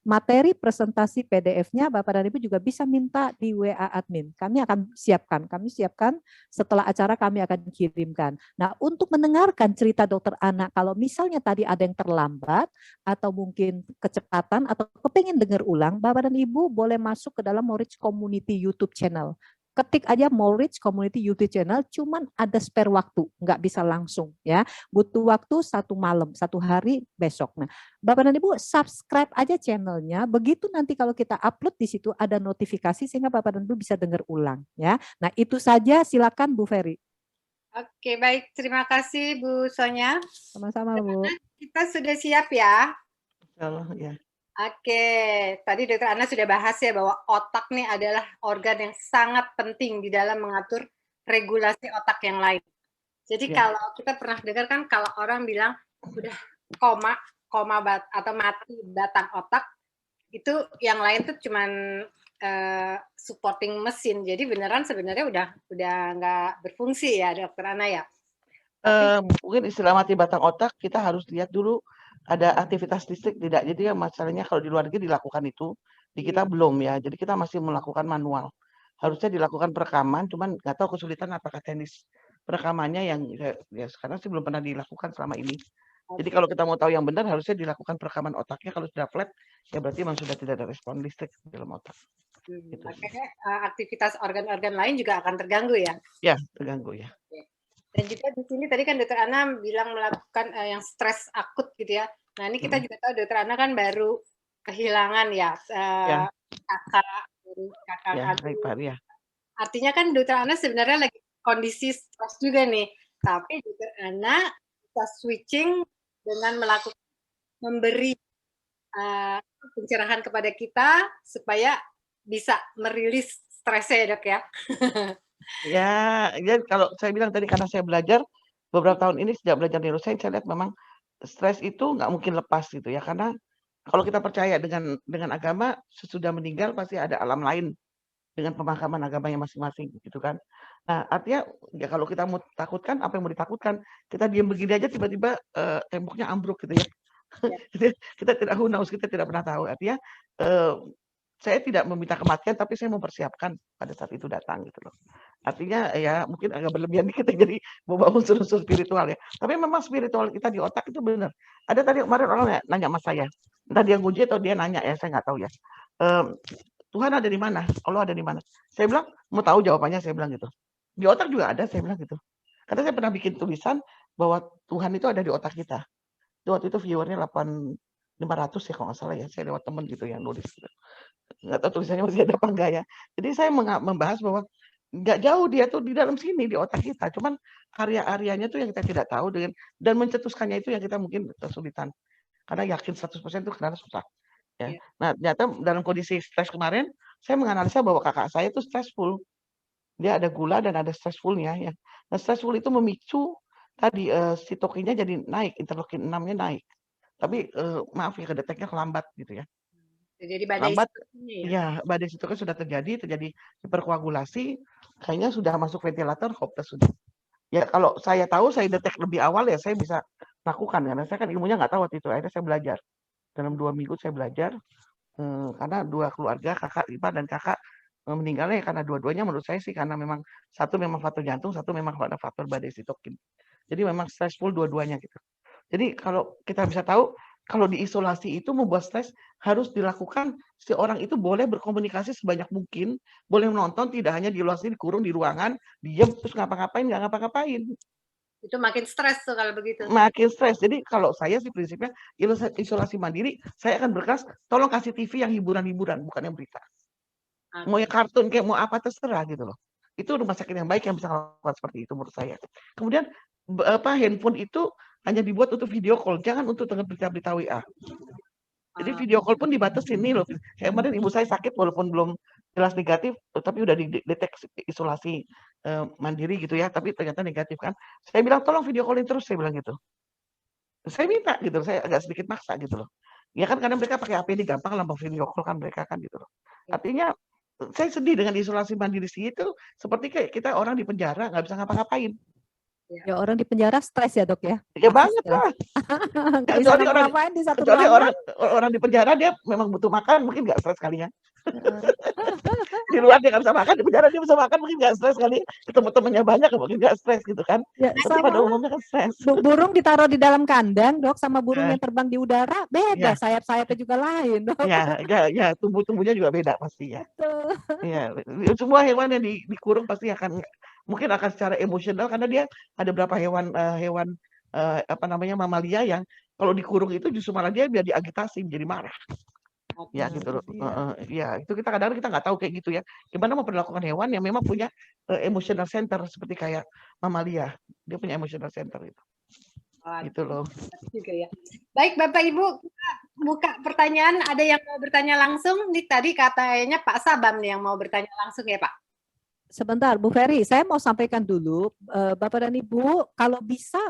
materi presentasi PDF-nya Bapak dan Ibu juga bisa minta di WA admin. Kami siapkan setelah acara kami akan kirimkan. Nah, untuk mendengarkan cerita Dokter Ana, kalau misalnya tadi ada yang terlambat atau mungkin kecepatan atau kepingin dengar ulang, Bapak dan Ibu boleh masuk ke dalam Morich Community YouTube channel. Ketik aja Morich Community YouTube channel, cuman ada spare waktu, nggak bisa langsung ya. Butuh waktu 1 malam, 1 hari besok. Nah, Bapak dan Ibu subscribe aja channelnya, begitu nanti kalau kita upload di situ ada notifikasi sehingga Bapak dan Ibu bisa dengar ulang ya. Nah, itu saja, silakan Bu Ferry. Oke, baik. Terima kasih Bu Sonya. Sama-sama Bu. Kita sudah siap ya. Insyaallah ya. Oke, tadi Dokter Ana sudah bahas ya bahwa otak nih adalah organ yang sangat penting di dalam mengatur regulasi otak yang lain. Jadi kalau kita pernah dengar kan kalau orang bilang udah koma atau mati batang otak, itu yang lain tuh cuman supporting mesin. Jadi beneran sebenarnya udah nggak berfungsi ya Dokter Ana ya. Mungkin istilah mati batang otak kita harus lihat dulu ada aktivitas listrik tidak. Jadi ya masalahnya kalau di luar negeri dilakukan itu, di kita belum ya. Jadi kita masih melakukan manual. Harusnya dilakukan perekaman, cuman nggak tahu kesulitan apakah teknis perekamannya yang ya sekarang sih belum pernah dilakukan selama ini. Jadi kalau kita mau tahu yang benar harusnya dilakukan perekaman otaknya. Kalau sudah flat ya berarti memang sudah tidak ada respon listrik di dalam otak. Gitu. Makanya aktivitas organ-organ lain juga akan terganggu ya? Ya, terganggu ya. Dan juga di sini tadi kan Dokter Ana bilang melakukan yang stres akut gitu ya. Nah ini kita juga tahu Dokter Ana kan baru kehilangan ya kakak ya, adik. Artinya kan Dokter Ana sebenarnya lagi kondisi stres juga nih. Tapi Dokter Ana bisa switching dengan memberi pencerahan kepada kita supaya bisa merilis stresnya ya Dok ya. Ya, kalau saya bilang tadi karena saya belajar beberapa tahun ini sejak belajar neuroscience saya lihat memang stres itu nggak mungkin lepas gitu ya karena kalau kita percaya dengan agama sesudah meninggal pasti ada alam lain dengan pemahaman agamanya masing-masing gitu kan. Nah artinya ya kalau kita mau takutkan apa yang mau ditakutkan kita diam begini aja tiba-tiba temboknya ambruk gitu ya. Kita tidak kita tidak pernah tahu artinya saya tidak meminta kematian tapi saya mempersiapkan pada saat itu datang gitu loh. Artinya ya mungkin agak berlebihan dikit ya, jadi bawa unsur-unsur spiritual ya. Tapi memang spiritual kita di otak itu benar. Ada tadi kemarin orang nanya sama saya, entah dia nguji atau dia nanya ya, saya nggak tahu ya. Tuhan ada di mana? Allah ada di mana? Saya bilang, mau tahu jawabannya, saya bilang gitu. Di otak juga ada, saya bilang gitu. Karena saya pernah bikin tulisan bahwa Tuhan itu ada di otak kita. Itu waktu itu viewernya 500 ya kalau nggak salah ya, saya lewat temen gitu yang nulis gitu. Nggak tahu tulisannya masih ada apa enggak ya. Jadi saya membahas bahwa nggak jauh dia tuh di dalam sini di otak kita, cuman area-areanya tuh yang kita tidak tahu dan mencetuskannya itu yang kita mungkin kesulitan. Karena yakin 100% itu karena susah. Ya. Nah, ternyata dalam kondisi stres kemarin, saya menganalisa bahwa kakak saya itu stressful. Dia ada gula dan ada stressful-nya ya. Nah, stressful itu memicu tadi sitokinnya jadi naik, interleukin 6-nya naik. Tapi maaf ya kedeteknya lambat gitu ya. Jadi badai Lambat, ya badai sitokin sudah terjadi hiperkoagulasi, kayaknya sudah masuk ventilator, hopeless sudah. Ya kalau saya tahu, saya detek lebih awal ya saya bisa lakukan karena saya kan ilmunya nggak tahu waktu itu. Akhirnya saya belajar. Dalam 2 minggu saya belajar karena 2 keluarga kakak ipar dan kakak meninggalnya karena dua-duanya menurut saya sih karena memang satu memang faktor jantung, satu memang karena faktor badai sitokin. Jadi memang stressful dua-duanya gitu. Jadi kalau kita bisa tahu kalau diisolasi itu membuat stres harus dilakukan si orang itu boleh berkomunikasi sebanyak mungkin, boleh menonton tidak hanya diisolasi dikurung di ruangan, diam terus ngapa-ngapain nggak ngapa-ngapain. Itu makin stres tuh kalau begitu. Makin stres. Jadi kalau saya sih prinsipnya isolasi mandiri, saya akan berkeras tolong kasih TV yang hiburan-hiburan bukan yang berita. Mau yang kartun kayak mau apa terserah gitu loh. Itu rumah sakit yang baik yang bisa melakukan seperti itu menurut saya. Kemudian handphone itu hanya dibuat untuk video call, jangan untuk dengan berita-berita WA. Jadi video call pun dibatasi nih loh. Kayak kemarin ibu saya sakit walaupun belum jelas negatif, tapi udah dideteksi isolasi mandiri gitu ya, tapi ternyata negatif kan. Saya bilang tolong video callin terus, saya bilang gitu. Saya minta gitu, saya agak sedikit maksa gitu loh. Ya kan karena mereka pakai APD gampang lah video call kan mereka kan gitu loh. Artinya saya sedih dengan isolasi mandiri itu seperti kayak kita orang di penjara nggak bisa ngapa-ngapain. Ya orang di penjara stres ya dok ya? Ya Pasti banget stres. lah. Nggak bisa Kecuali orang ngapa-ngapain di satu kecuali ruangan. orang di penjara dia memang butuh makan, mungkin nggak stres kali ya. Heeh. Di luar dia nggak bisa makan, di penjara dia bisa makan, mungkin nggak stres kali. Ketemu temennya banyak, mungkin nggak stres gitu kan. Ya, Tapi pada sama umumnya kan stres. burung ditaruh di dalam kandang dok, sama burung Ya, yang terbang di udara beda, ya, sayap-sayapnya juga lain dok. ya, tumbuh-tumbuhnya juga beda pasti ya. Betul. Ya, semua hewan yang dikurung pasti akan mungkin akan secara emosional karena dia ada beberapa hewan apa namanya mamalia yang kalau dikurung itu justru malah dia biar diagitasi menjadi marah. Ya Nah, gitu loh. itu dia. Ya itu kita kadang-kadang kita nggak tahu kayak gitu ya. Gimana memperlakukan hewan yang memang punya emotional center seperti kayak mamalia. Dia punya emotional center itu. Gitu loh. Juga ya. Baik Bapak Ibu, kita buka pertanyaan. Ada yang mau bertanya langsung? Nih tadi katanya Pak Sabam nih yang mau bertanya langsung ya Pak. Sebentar, Bu Ferry, saya mau sampaikan dulu, Bapak dan Ibu, kalau bisa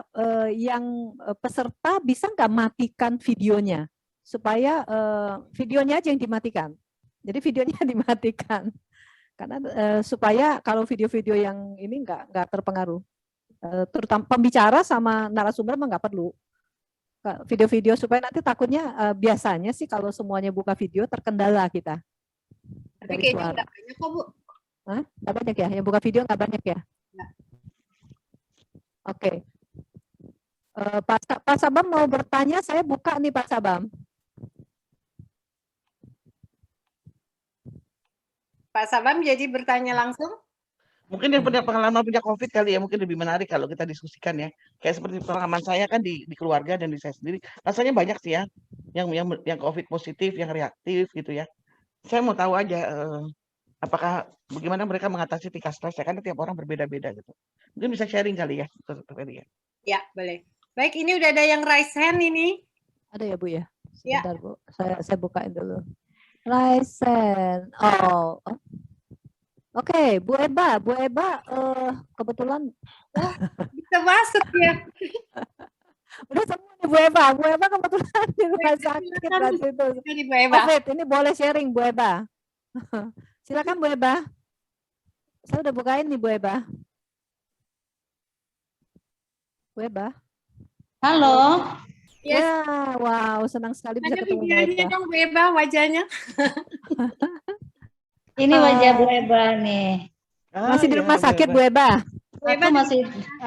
yang peserta bisa nggak matikan videonya, supaya videonya aja yang dimatikan. Jadi videonya dimatikan, karena supaya kalau video-video yang ini nggak terpengaruh, terutama pembicara sama narasumber mah nggak perlu video-video supaya nanti takutnya biasanya sih kalau semuanya buka video terkendala kita. Tapi Dari kayaknya suara. nggak banyak kok Bu. Hah? Nggak banyak ya? Yang buka video nggak banyak ya? Nggak. Oke. Pak Sabam mau bertanya, saya buka nih Pak Sabam. Pak Sabam jadi bertanya langsung. Mungkin yang punya pengalaman punya COVID kali ya, mungkin lebih menarik kalau kita diskusikan ya. Kayak seperti pengalaman saya kan di keluarga dan di saya sendiri. Rasanya banyak sih ya, yang COVID positif, yang reaktif gitu ya. Saya mau tahu aja apakah bagaimana mereka mengatasi tingkat stres ya, karena tiap orang berbeda-beda gitu. Mungkin bisa sharing kali ya, Dr. Ferry ya. Ya, boleh. Baik, ini udah ada yang raise hand ini. Ada ya Bu ya? Ya. Sebentar Bu, saya bukain dulu. Raise hand. Oh. Oke, Bu Eba kebetulan Bisa masuk ya. udah semua nih Bu Eba kebetulan di rumah sakit waktu itu. Ini Bu Eba. COVID, ini boleh sharing Bu Eba. Silakan Bu Eba. Saya udah bukain nih Bu Eba. Bu Eba. Halo. Yes. Ya, wow, senang sekali bisa Ada ketemu Bu videonya Eba. dong Bu Eba wajahnya. Ini wajah Bu Eba nih. Masih di rumah sakit Bu Eba?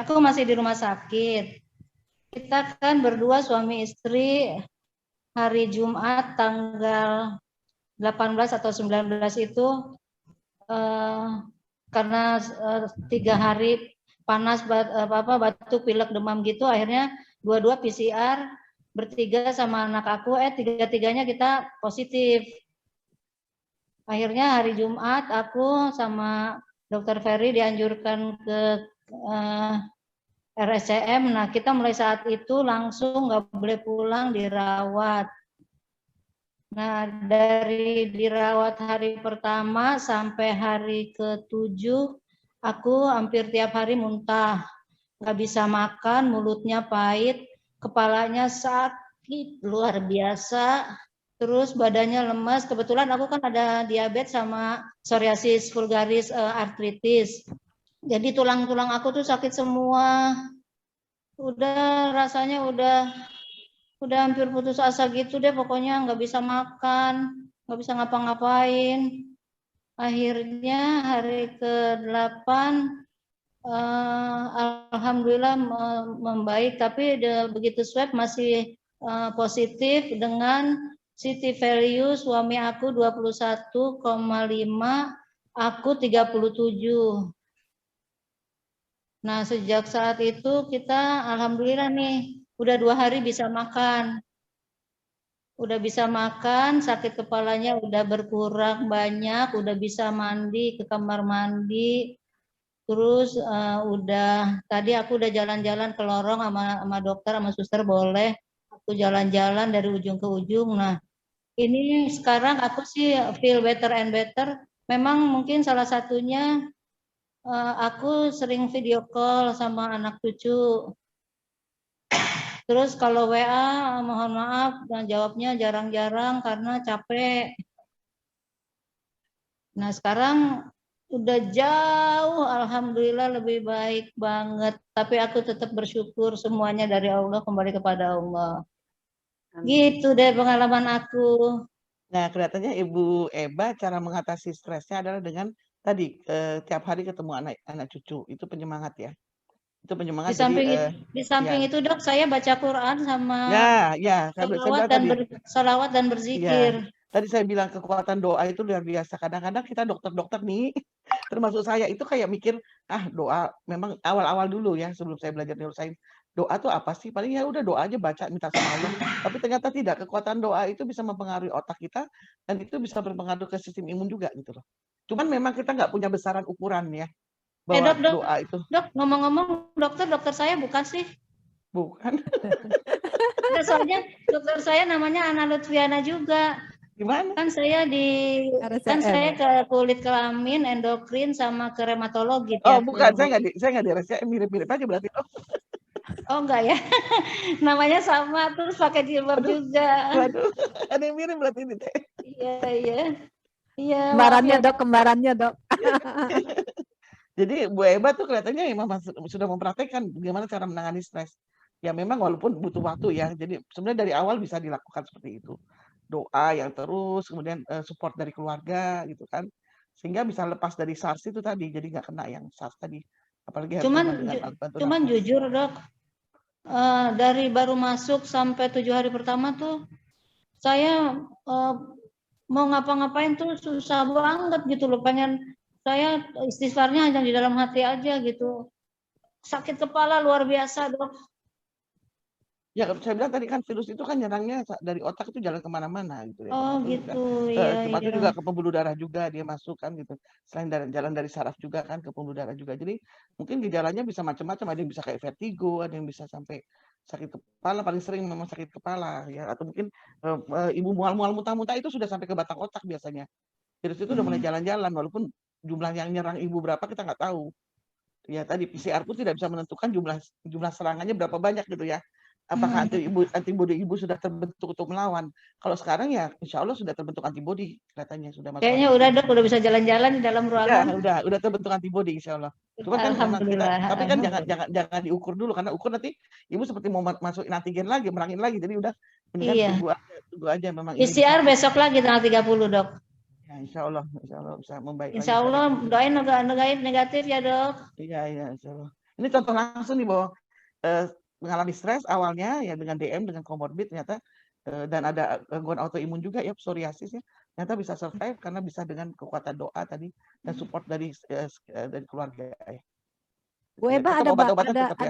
Aku masih di rumah sakit. Kita kan berdua suami istri hari Jumat tanggal 18 atau 19 itu karena 3 hari panas batuk pilek demam gitu, akhirnya dua-dua PCR bertiga sama anak aku, tiga-tiganya kita positif. Akhirnya hari Jumat aku sama Dr. Ferry dianjurkan ke RSCM. Nah, kita mulai saat itu langsung nggak boleh pulang, dirawat. Nah, dari dirawat hari pertama sampai hari ke-7, aku hampir tiap hari muntah. Nggak bisa makan, mulutnya pahit, kepalanya sakit, luar biasa. Terus badannya lemas. Kebetulan aku kan ada diabetes sama psoriasis vulgaris artritis. Jadi tulang-tulang aku tuh sakit semua. Udah rasanya udah hampir putus asa gitu deh, pokoknya nggak bisa makan, nggak bisa ngapa-ngapain. Akhirnya hari ke-8 alhamdulillah membaik, tapi begitu swab masih positif dengan CT value suami aku 21,5, aku 37. Nah, sejak saat itu kita alhamdulillah nih udah 2 hari bisa makan. Udah bisa makan, sakit kepalanya udah berkurang banyak, udah bisa mandi ke kamar mandi. Terus tadi aku udah jalan-jalan ke lorong sama dokter sama suster, boleh aku jalan-jalan dari ujung ke ujung. Nah, ini sekarang aku sih feel better and better. Memang mungkin salah satunya aku sering video call sama anak cucu. Terus kalau WA mohon maaf jawabnya jarang-jarang karena capek. Nah, sekarang udah jauh, alhamdulillah lebih baik banget. Tapi aku tetap bersyukur semuanya dari Allah, kembali kepada Allah. Gitu deh pengalaman aku. Nah, kelihatannya Ibu Eba cara mengatasi stresnya adalah dengan tadi tiap hari ketemu anak cucu. Itu penyemangat ya. Itu penyemangat. Di samping itu Dok, saya baca Quran sama ya, salawat dan berzikir. Ya, tadi saya bilang kekuatan doa itu luar biasa. Kadang-kadang kita dokter-dokter nih, termasuk saya itu kayak mikir, doa memang awal-awal dulu ya sebelum saya belajar neuroscience. Doa tuh apa sih? Paling ya udah doa aja baca minta sama Allah. Tapi ternyata tidak. Kekuatan doa itu bisa mempengaruhi otak kita dan itu bisa berpengaruh ke sistem imun juga gitu loh. Cuman memang kita nggak punya besaran ukuran ya bahwa doa itu. Dok, ngomong-ngomong dokter saya bukan sih? Bukan. Soalnya dokter saya namanya Ana Lutfiana juga. Gimana? Kan saya ke kulit kelamin, endokrin sama ke reumatologi. Oh, bukan, saya nggak di RSCM, mirip-mirip aja berarti. Oh enggak ya, namanya sama terus pakai jilbab juga. Waduh, ada yang mirip berarti ini teh. Iya. Kembarannya dok. Jadi Bu Eba tuh kelihatannya memang sudah mempraktekkan bagaimana cara menangani stres. Ya memang walaupun butuh waktu ya. Jadi sebenarnya dari awal bisa dilakukan seperti itu. Doa yang terus, kemudian support dari keluarga gitu kan. Sehingga bisa lepas dari SARS itu tadi. Jadi nggak kena yang SARS tadi. Apalagi cuman jujur dok, dari baru masuk sampai 7 hari pertama tuh saya mau ngapa-ngapain tuh susah banget gitu loh. Pengen saya istighfarnya hanya di dalam hati aja gitu. Sakit kepala luar biasa dok. Ya saya bilang tadi kan virus itu kan nyerangnya dari otak itu jalan kemana-mana gitu ya. Oh gitu, Termasuk juga ke pembuluh darah juga dia masuk kan gitu. Selain jalan dari saraf juga kan ke pembuluh darah juga. Jadi mungkin gejalanya bisa macam-macam. Ada yang bisa kayak vertigo, ada yang bisa sampai sakit kepala. Paling sering memang sakit kepala ya. Atau mungkin ibu mual-mual muntah-muntah itu sudah sampai ke batang otak biasanya. Virus itu udah mulai jalan-jalan walaupun jumlah yang nyerang ibu berapa kita nggak tahu. Ya tadi PCR pun tidak bisa menentukan jumlah serangannya berapa banyak gitu ya. Apakah antibodi ibu sudah terbentuk untuk melawan? Kalau sekarang ya insya Allah sudah terbentuk antibodi kelihatannya sudah masuk. Kayaknya udah dok, udah bisa jalan-jalan di dalam ruangan. Ya, udah terbentuk antibodi insya Allah. Cuma kan tapi kan jangan diukur dulu karena ukur nanti ibu seperti mau masukin antigen lagi, merangin lagi. Jadi udah tunggu aja memang. PCR besok lagi tanggal 30 dok. Ya, insya Allah bisa membaik. Insya Allah doain negatif ya dok. Iya insya Allah. Ini contoh langsung nih bahwa mengalami stres awalnya ya dengan DM dengan komorbid ternyata dan ada gangguan autoimun juga ya psoriasis ya ternyata bisa survive karena bisa dengan kekuatan doa tadi dan support dari keluarga ya. Bu Eba ada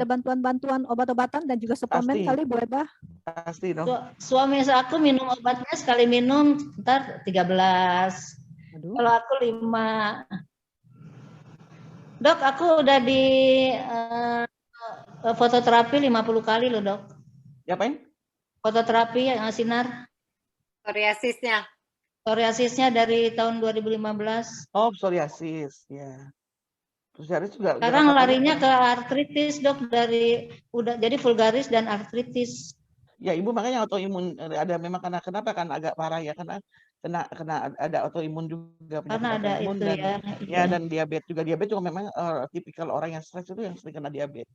bantuan-bantuan obat-obatan dan juga suplemen kali Bu Eba? Pasti dong. Suami aku minum obatnya sekali minum ntar 13. Kalau aku 5. Dok, aku udah di fototerapi 50 kali loh dok. Diapain? Fototerapi yang sinar. Psoriasisnya dari tahun 2015. Oh psoriasis ya. Psoriasis juga. Sekarang larinya ke artritis dok, jadi vulgaris dan artritis. Ya ibu makanya autoimun ada memang kenapa kan agak parah ya karena kena ada autoimun juga karena ada itu dan dan diabetes juga memang tipikal orang yang stres itu yang sering kena diabetes.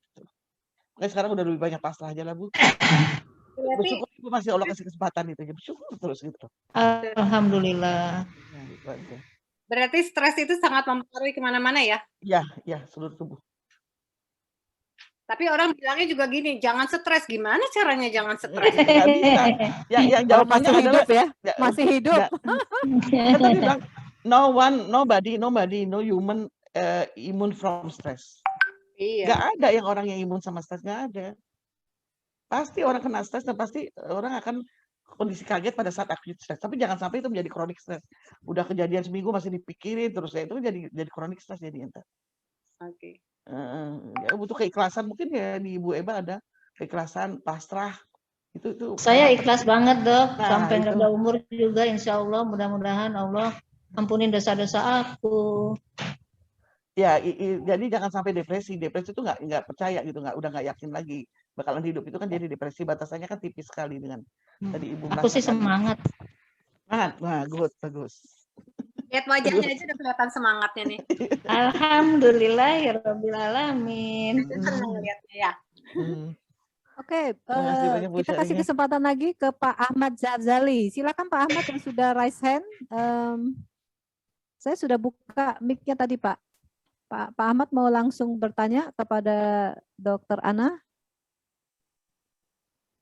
Makanya sekarang udah lebih banyak pasrah aja lah Bu. Bersyukur Ibu masih Allah kasih kesempatan itu, bersyukur terus gitu. Alhamdulillah. Berarti stres itu sangat mempengaruhi kemana-mana ya? Iya, seluruh tubuh. Tapi orang bilangnya juga gini, jangan stres. Gimana caranya jangan stres? Nggak bisa. Yang jawabannya masih adalah hidup ya? Masih hidup. Kan tadi bilang, nobody, no human immune from stress. Iya. Nggak ada yang orang yang imun sama stres, nggak ada. Pasti orang kena stres dan pasti orang akan kondisi kaget pada saat acute stres. Tapi jangan sampai itu menjadi kronik stres. Udah kejadian seminggu masih dipikirin terus ya itu jadi kronik stres jadi ente. Oke. Ya butuh keikhlasan mungkin ya di Ibu Eba ada keikhlasan, pasrah. Itu. Saya ikhlas banget dok, sampai nggak ada umur juga, insya Allah mudah-mudahan Allah ampunin dosa-dosa aku. Ya, jadi jangan sampai depresi. Depresi itu nggak percaya gitu, udah nggak yakin lagi bakalan hidup itu kan jadi depresi, batasannya kan tipis sekali dengan tadi Ibu. Aku sih semangat. Nah, bagus. Lihat wajahnya aja udah kelihatan semangatnya nih. Alhamdulillahirrabbilalamin. Senang lihatnya ya. Oke, Makasih banyak Bu kita kasih sharingnya. kesempatan lagi ke Pak Ahmad Zarzali. Silakan Pak Ahmad yang sudah raise hand. Saya sudah buka mic-nya tadi Pak. Pak Ahmad mau langsung bertanya kepada Dokter Ana.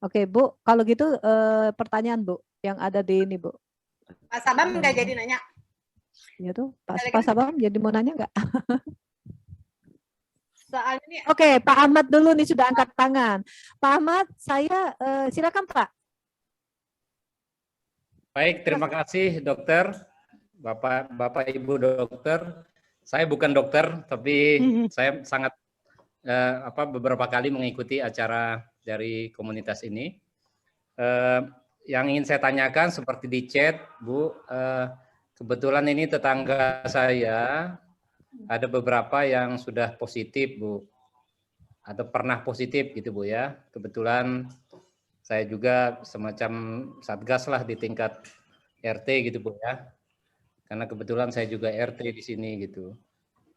Oke Bu, kalau gitu pertanyaan Bu yang ada di ini Bu. Pak Sabam nggak jadi nanya. Ya tuh, Pak Sabam jadi mau nanya nggak? Soalnya ini Oke, Pak Ahmad dulu nih sudah angkat tangan. Pak Ahmad, saya silakan Pak. Baik, terima kasih dokter, Bapak Ibu dokter. Saya bukan dokter, tapi saya sangat beberapa kali mengikuti acara dari komunitas ini. Yang ingin saya tanyakan seperti di chat, Bu, kebetulan ini tetangga saya ada beberapa yang sudah positif, Bu, atau pernah positif gitu, Bu ya. Kebetulan saya juga semacam satgas lah di tingkat RT gitu, Bu ya. Karena kebetulan saya juga RT di sini gitu.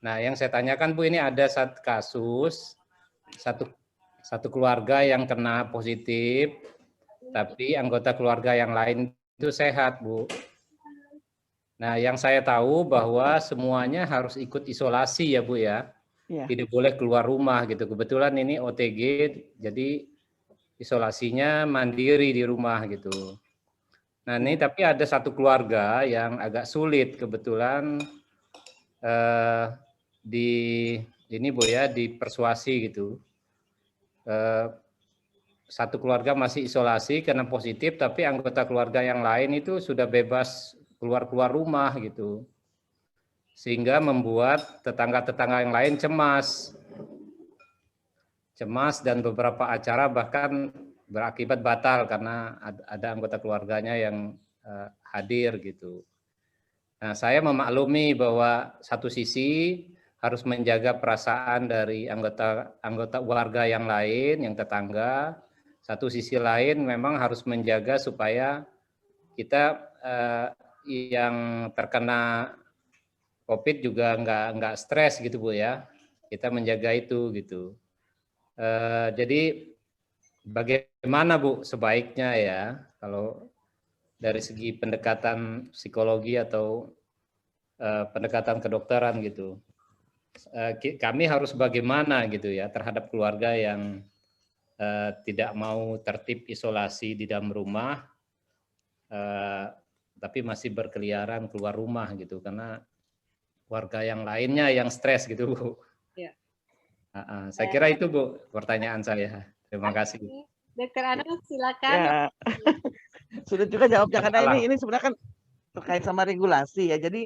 Nah, yang saya tanyakan Bu, ini ada satu kasus satu keluarga yang kena positif, tapi anggota keluarga yang lain itu sehat, Bu. Nah, yang saya tahu bahwa semuanya harus ikut isolasi ya, Bu ya. Tidak boleh keluar rumah gitu. Kebetulan ini OTG, jadi isolasinya mandiri di rumah gitu. Nah, ini tapi ada satu keluarga yang agak sulit kebetulan ini Bu ya, dipersuasi gitu. Satu keluarga masih isolasi karena positif, tapi anggota keluarga yang lain itu sudah bebas keluar rumah gitu, sehingga membuat tetangga-tetangga yang lain cemas dan beberapa acara bahkan berakibat batal karena ada anggota keluarganya yang hadir gitu. Nah, saya memaklumi bahwa satu sisi harus menjaga perasaan dari anggota warga yang lain, yang tetangga. Satu sisi lain memang harus menjaga supaya kita yang terkena COVID juga nggak stres gitu Bu ya. Kita menjaga itu gitu. Jadi bagaimana Bu sebaiknya ya kalau dari segi pendekatan psikologi atau pendekatan kedokteran gitu. Kami harus bagaimana gitu ya terhadap keluarga yang tidak mau tertib isolasi di dalam rumah, tapi masih berkeliaran keluar rumah gitu karena warga yang lainnya yang stres gitu Bu. Ya. Saya kira itu Bu pertanyaan saya. Terima kasih. Dokter Ana silakan. Ya. Sudah juga jawabnya karena ini sebenarnya kan terkait sama regulasi ya. Jadi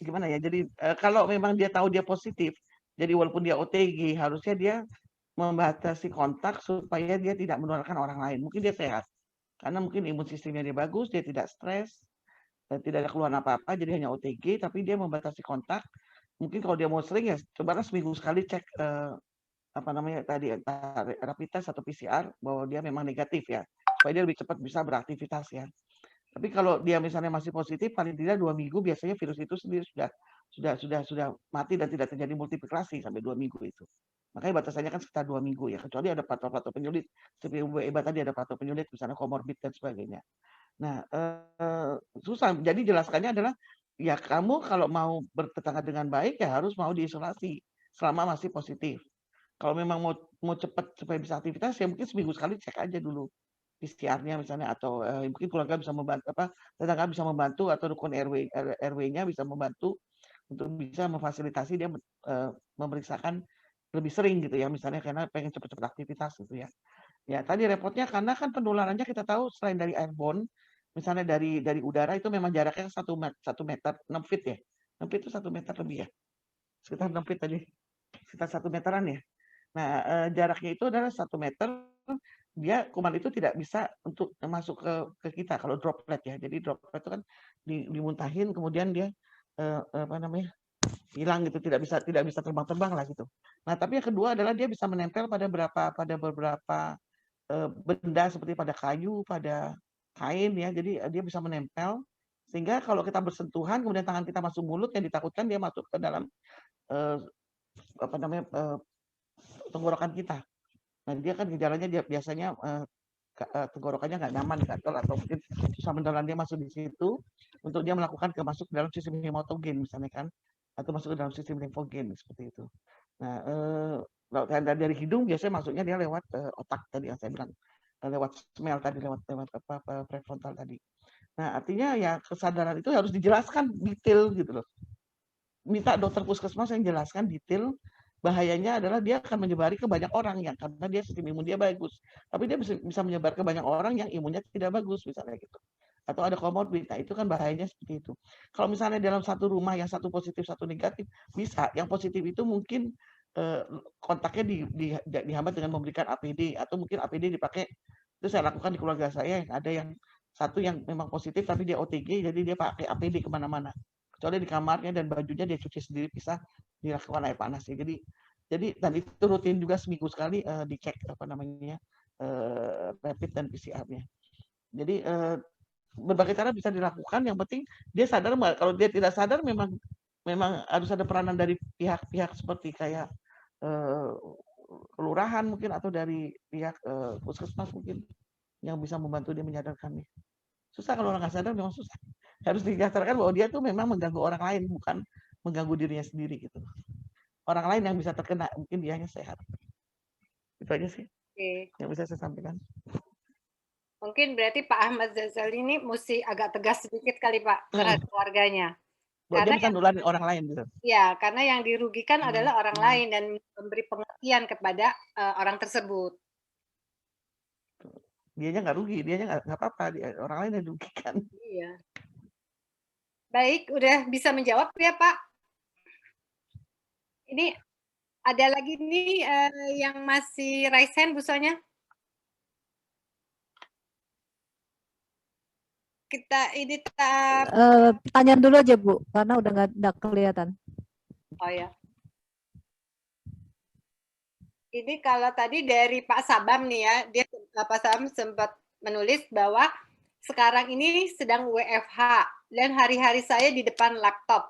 gimana ya? Jadi kalau memang dia tahu dia positif, jadi walaupun dia OTG harusnya dia membatasi kontak supaya dia tidak menularkan orang lain. Mungkin dia sehat. Karena mungkin imun sistemnya dia bagus, dia tidak stres, dan tidak ada keluhan apa-apa, jadi hanya OTG, tapi dia membatasi kontak. Mungkin kalau dia mau sering ya, cobalah seminggu sekali cek rapid test atau PCR bahwa dia memang negatif ya, supaya dia lebih cepat bisa beraktivitas ya. Tapi kalau dia misalnya masih positif, paling tidak 2 minggu biasanya virus itu sendiri sudah mati dan tidak terjadi multiplikasi sampai 2 minggu itu. Makanya batasannya kan sekitar 2 minggu ya, kecuali ada faktor-faktor penyulit, seperti Bu Eba tadi ada faktor penyulit, misalnya komorbid dan sebagainya. Nah, susah. Jadi jelaskannya adalah, ya kamu kalau mau bertetangga dengan baik ya harus mau diisolasi selama masih positif. Kalau memang mau cepat supaya bisa aktivitas ya mungkin seminggu sekali cek aja dulu PCR-nya misalnya atau mungkin keluarga bisa membantu tetangga bisa membantu atau rukun RW-nya bisa membantu untuk bisa memfasilitasi dia memeriksakan lebih sering gitu ya misalnya karena pengen cepat-cepat aktivitas gitu ya. Ya tadi repotnya karena kan penularannya kita tahu selain dari airborne misalnya dari udara itu memang jaraknya 1 meter 6 feet ya. 6 feet itu 1 meter lebih ya. Sekitar 6 feet tadi. Sekitar 1 meteran ya. Nah, jaraknya itu adalah 1 meter, dia kuman itu tidak bisa untuk masuk ke kita kalau droplet ya. Jadi droplet itu kan dimuntahin kemudian dia hilang gitu, tidak bisa terbang-terbang lah gitu. Nah, tapi yang kedua adalah dia bisa menempel pada beberapa benda seperti pada kayu, pada kain ya. Jadi dia bisa menempel Sehingga kalau kita bersentuhan, kemudian tangan kita masuk mulut, yang ditakutkan dia masuk ke dalam tenggorokan kita. Nah, dia kan gejalanya dia biasanya tenggorokannya nggak nyaman, gatal, atau mungkin susah menelan, dia masuk di situ untuk dia melakukan masuk ke dalam sistem hematogen misalnya kan, atau masuk ke dalam sistem limfogen seperti itu. Nah, dari hidung biasanya masuknya dia lewat otak tadi yang saya bilang, lewat smell tadi, lewat prefrontal tadi. Nah, artinya ya kesadaran itu harus dijelaskan detail gitu loh. Minta dokter puskesmas yang jelaskan detail. Bahayanya adalah dia akan menyebari ke banyak orang yang karena dia sistem imun dia bagus, tapi dia bisa menyebar ke banyak orang yang imunnya tidak bagus misalnya gitu. Atau ada komorbid, nah itu kan bahayanya seperti itu. Kalau misalnya dalam satu rumah yang satu positif satu negatif, bisa yang positif itu mungkin kontaknya dihambat dengan memberikan APD, atau mungkin APD dipakai. Itu saya lakukan di keluarga saya, yang ada yang satu yang memang positif tapi dia OTG, jadi dia pakai APD kemana-mana, kecuali di kamarnya, dan bajunya dia cuci sendiri, pisah, dilakukan air panas ya. Jadi dan itu rutin juga seminggu sekali dicek rapid dan PCR-nya. Jadi berbagai cara bisa dilakukan, yang penting dia sadar. Kalau dia tidak sadar, memang harus ada peranan dari pihak-pihak seperti kayak kelurahan mungkin, atau dari pihak puskesmas mungkin, yang bisa membantu dia menyadarkannya. Susah kalau orang nggak sadar, memang susah. Harus dijelaskan bahwa dia tuh memang mengganggu orang lain, bukan mengganggu dirinya sendiri gitu. Orang lain yang bisa terkena, mungkin dianya sehat. Itu aja sih yang bisa saya sampaikan. Mungkin berarti Pak Ahmad Zazali ini mesti agak tegas sedikit kali Pak terhadap keluarganya. Bahwa dia bisa nularin orang lain gitu. Ya, karena yang dirugikan adalah orang lain, dan memberi pengertian kepada orang tersebut. Dianya nggak rugi, dianya nggak apa-apa, orang lain yang dirugikan. Iya. Baik, udah bisa menjawab ya Pak. Ini ada lagi nih yang masih raise hand, Bu Sonya. Kita ini pertanyaan dulu aja Bu, karena udah nggak kelihatan. Oh ya. Ini kalau tadi dari Pak Sabam nih ya, Pak Sabam sempat menulis bahwa sekarang ini sedang WFH dan hari-hari saya di depan laptop.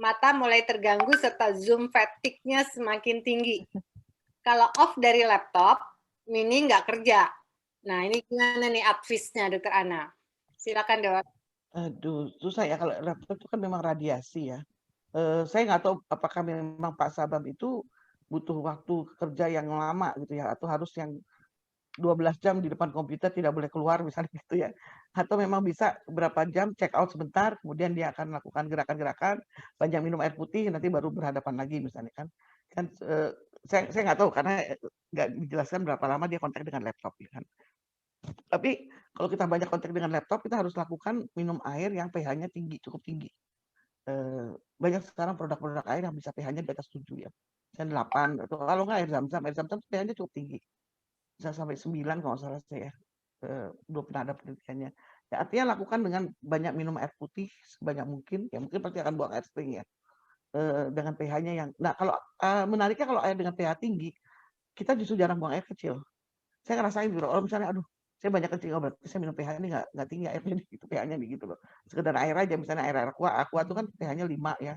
Mata mulai terganggu serta zoom fatigue-nya semakin tinggi. Kalau off dari laptop, ini nggak kerja. Nah, ini gimana nih advice-nya Dokter Ana? Silakan Dok. Aduh, susah ya, kalau laptop itu kan memang radiasi ya. Saya nggak tahu apakah memang Pak Sabam itu butuh waktu kerja yang lama gitu ya, atau harus yang 12 jam di depan komputer tidak boleh keluar misalnya gitu ya, atau memang bisa berapa jam check out sebentar, kemudian dia akan melakukan gerakan-gerakan, banyak minum air putih, nanti baru berhadapan lagi misalnya kan. Saya nggak tahu karena nggak dijelaskan berapa lama dia kontak dengan laptop ya kan. Tapi kalau kita banyak kontak dengan laptop, kita harus lakukan minum air yang pH-nya tinggi, cukup tinggi. Banyak sekarang produk-produk air yang bisa pH-nya di atas 7 ya, misalnya 8, atau kalau nggak air zam-zam pH-nya cukup tinggi, bisa sampai 9 kalau nggak salah saya. Belum pernah ada penelitiannya. Ya, artinya lakukan dengan banyak minum air putih sebanyak mungkin, ya mungkin pasti akan buang air sering ya, dengan pH-nya yang, nah kalau menariknya kalau air dengan pH tinggi, kita justru jarang buang air kecil. Saya ngerasain gitu, kalau misalnya aduh saya banyak kencing, oh berarti saya minum pH ini nggak tinggi airnya gitu, pH-nya gitu loh. Sekedar air aja, misalnya air aqua itu kan pH-nya 5 ya,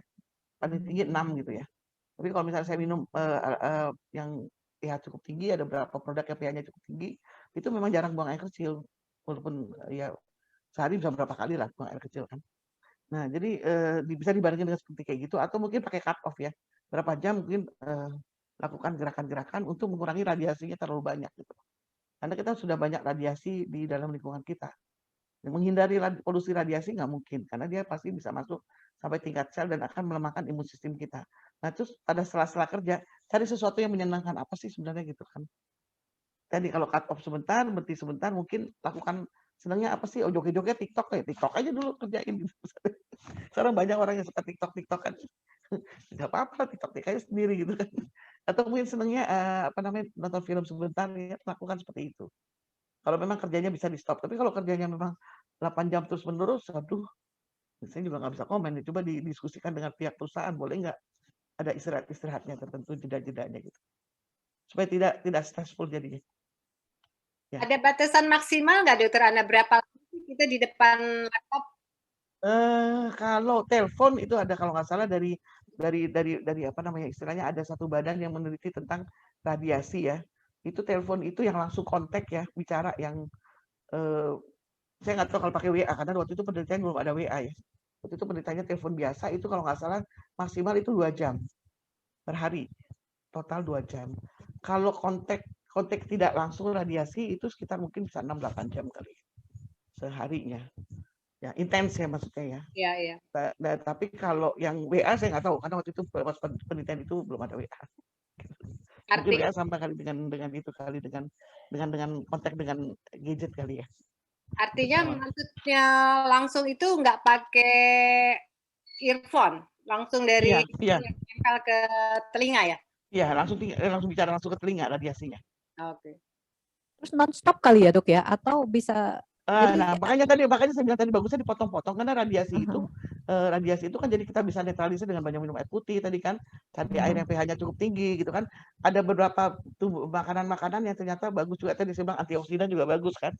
paling tinggi 6 gitu ya. Tapi kalau misalnya saya minum yang pH cukup tinggi, ada beberapa produk yang pH-nya cukup tinggi, itu memang jarang buang air kecil, walaupun ya sehari bisa berapa kali lah buang air kecil kan. Nah jadi bisa dibandingkan dengan seperti kayak gitu, atau mungkin pakai cut off ya, berapa jam mungkin lakukan gerakan-gerakan untuk mengurangi radiasinya terlalu banyak gitu. Karena kita sudah banyak radiasi di dalam lingkungan kita. Menghindari polusi radiasi nggak mungkin, karena dia pasti bisa masuk sampai tingkat sel dan akan melemahkan imun sistem kita. Nah, terus pada sela-sela kerja, cari sesuatu yang menyenangkan apa sih sebenarnya gitu kan. Tadi kalau cut off sebentar, berhenti sebentar, mungkin lakukan senangnya apa sih? Oh, joget-joget TikTok ya, TikTok aja dulu kerjain gitu. Sekarang banyak orang yang suka TikTok kan. Nggak apa-apa, TikTok aja sendiri gitu kan. Atau mungkin senangnya nonton film sebentar ya, lakukan seperti itu. Kalau memang kerjanya bisa di stop, tapi kalau kerjanya memang 8 jam terus menerus, aduh, saya juga nggak bisa komen. Coba didiskusikan dengan pihak perusahaan, boleh nggak ada istirahatnya tertentu, jeda-jedanya gitu, supaya tidak stressful jadinya. Ya. Ada batasan maksimal nggak Dokter Ana, berapa lama kita di depan laptop? Kalau telepon itu ada kalau nggak salah dari apa namanya istilahnya ada satu badan yang meneliti tentang radiasi ya. Itu telepon itu yang langsung kontak ya bicara yang saya nggak tahu kalau pakai WA karena waktu itu penelitian belum ada WA ya. Waktu itu penelitiannya telepon biasa itu kalau nggak salah maksimal itu 2 jam per hari, total 2 jam. Kalau kontak tidak langsung radiasi itu sekitar mungkin bisa 6-8 jam kali seharinya. Ya, intens ya maksudnya ya. Iya, iya. Nah, tapi kalau yang WA saya nggak tahu karena waktu itu pas penelitian itu belum ada WA. Mungkin WA sama kali dengan itu kali dengan kontak dengan gadget kali ya. Artinya maksudnya langsung itu nggak pakai earphone, langsung dari nempel ke telinga ya? Iya, langsung bicara langsung ke telinga radiasinya. Oke. Terus non-stop kali ya dok ya? Atau bisa Nah, makanya saya bilang tadi bagusnya dipotong-potong karena radiasi itu kan jadi kita bisa netralisir dengan banyak minum air putih tadi kan, cari air yang pH-nya cukup tinggi gitu kan. Ada beberapa makanan-makanan yang ternyata bagus juga tadi saya bilang antioksidan juga bagus kan.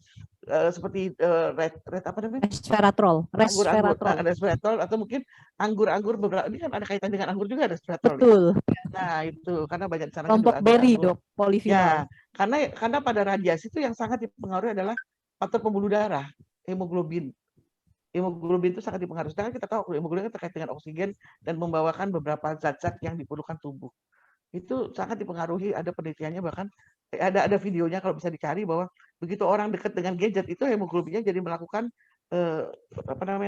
Seperti red apa namanya? Resveratrol atau mungkin anggur beberapa ini kan ada kaitan dengan anggur juga resveratrol. Betul. Nah, itu karena banyak sana kelompok berry dok, polifinol. Ya, karena pada radiasi itu yang sangat dipengaruhi adalah faktor pembuluh darah, hemoglobin. Hemoglobin itu sangat dipengaruhi. Sedangkan kita tahu hemoglobin terkait dengan oksigen dan membawakan beberapa zat-zat yang diperlukan tubuh. Itu sangat dipengaruhi, ada penelitiannya bahkan ada videonya kalau bisa dicari bahwa begitu orang dekat dengan gadget itu hemoglobinnya jadi melakukan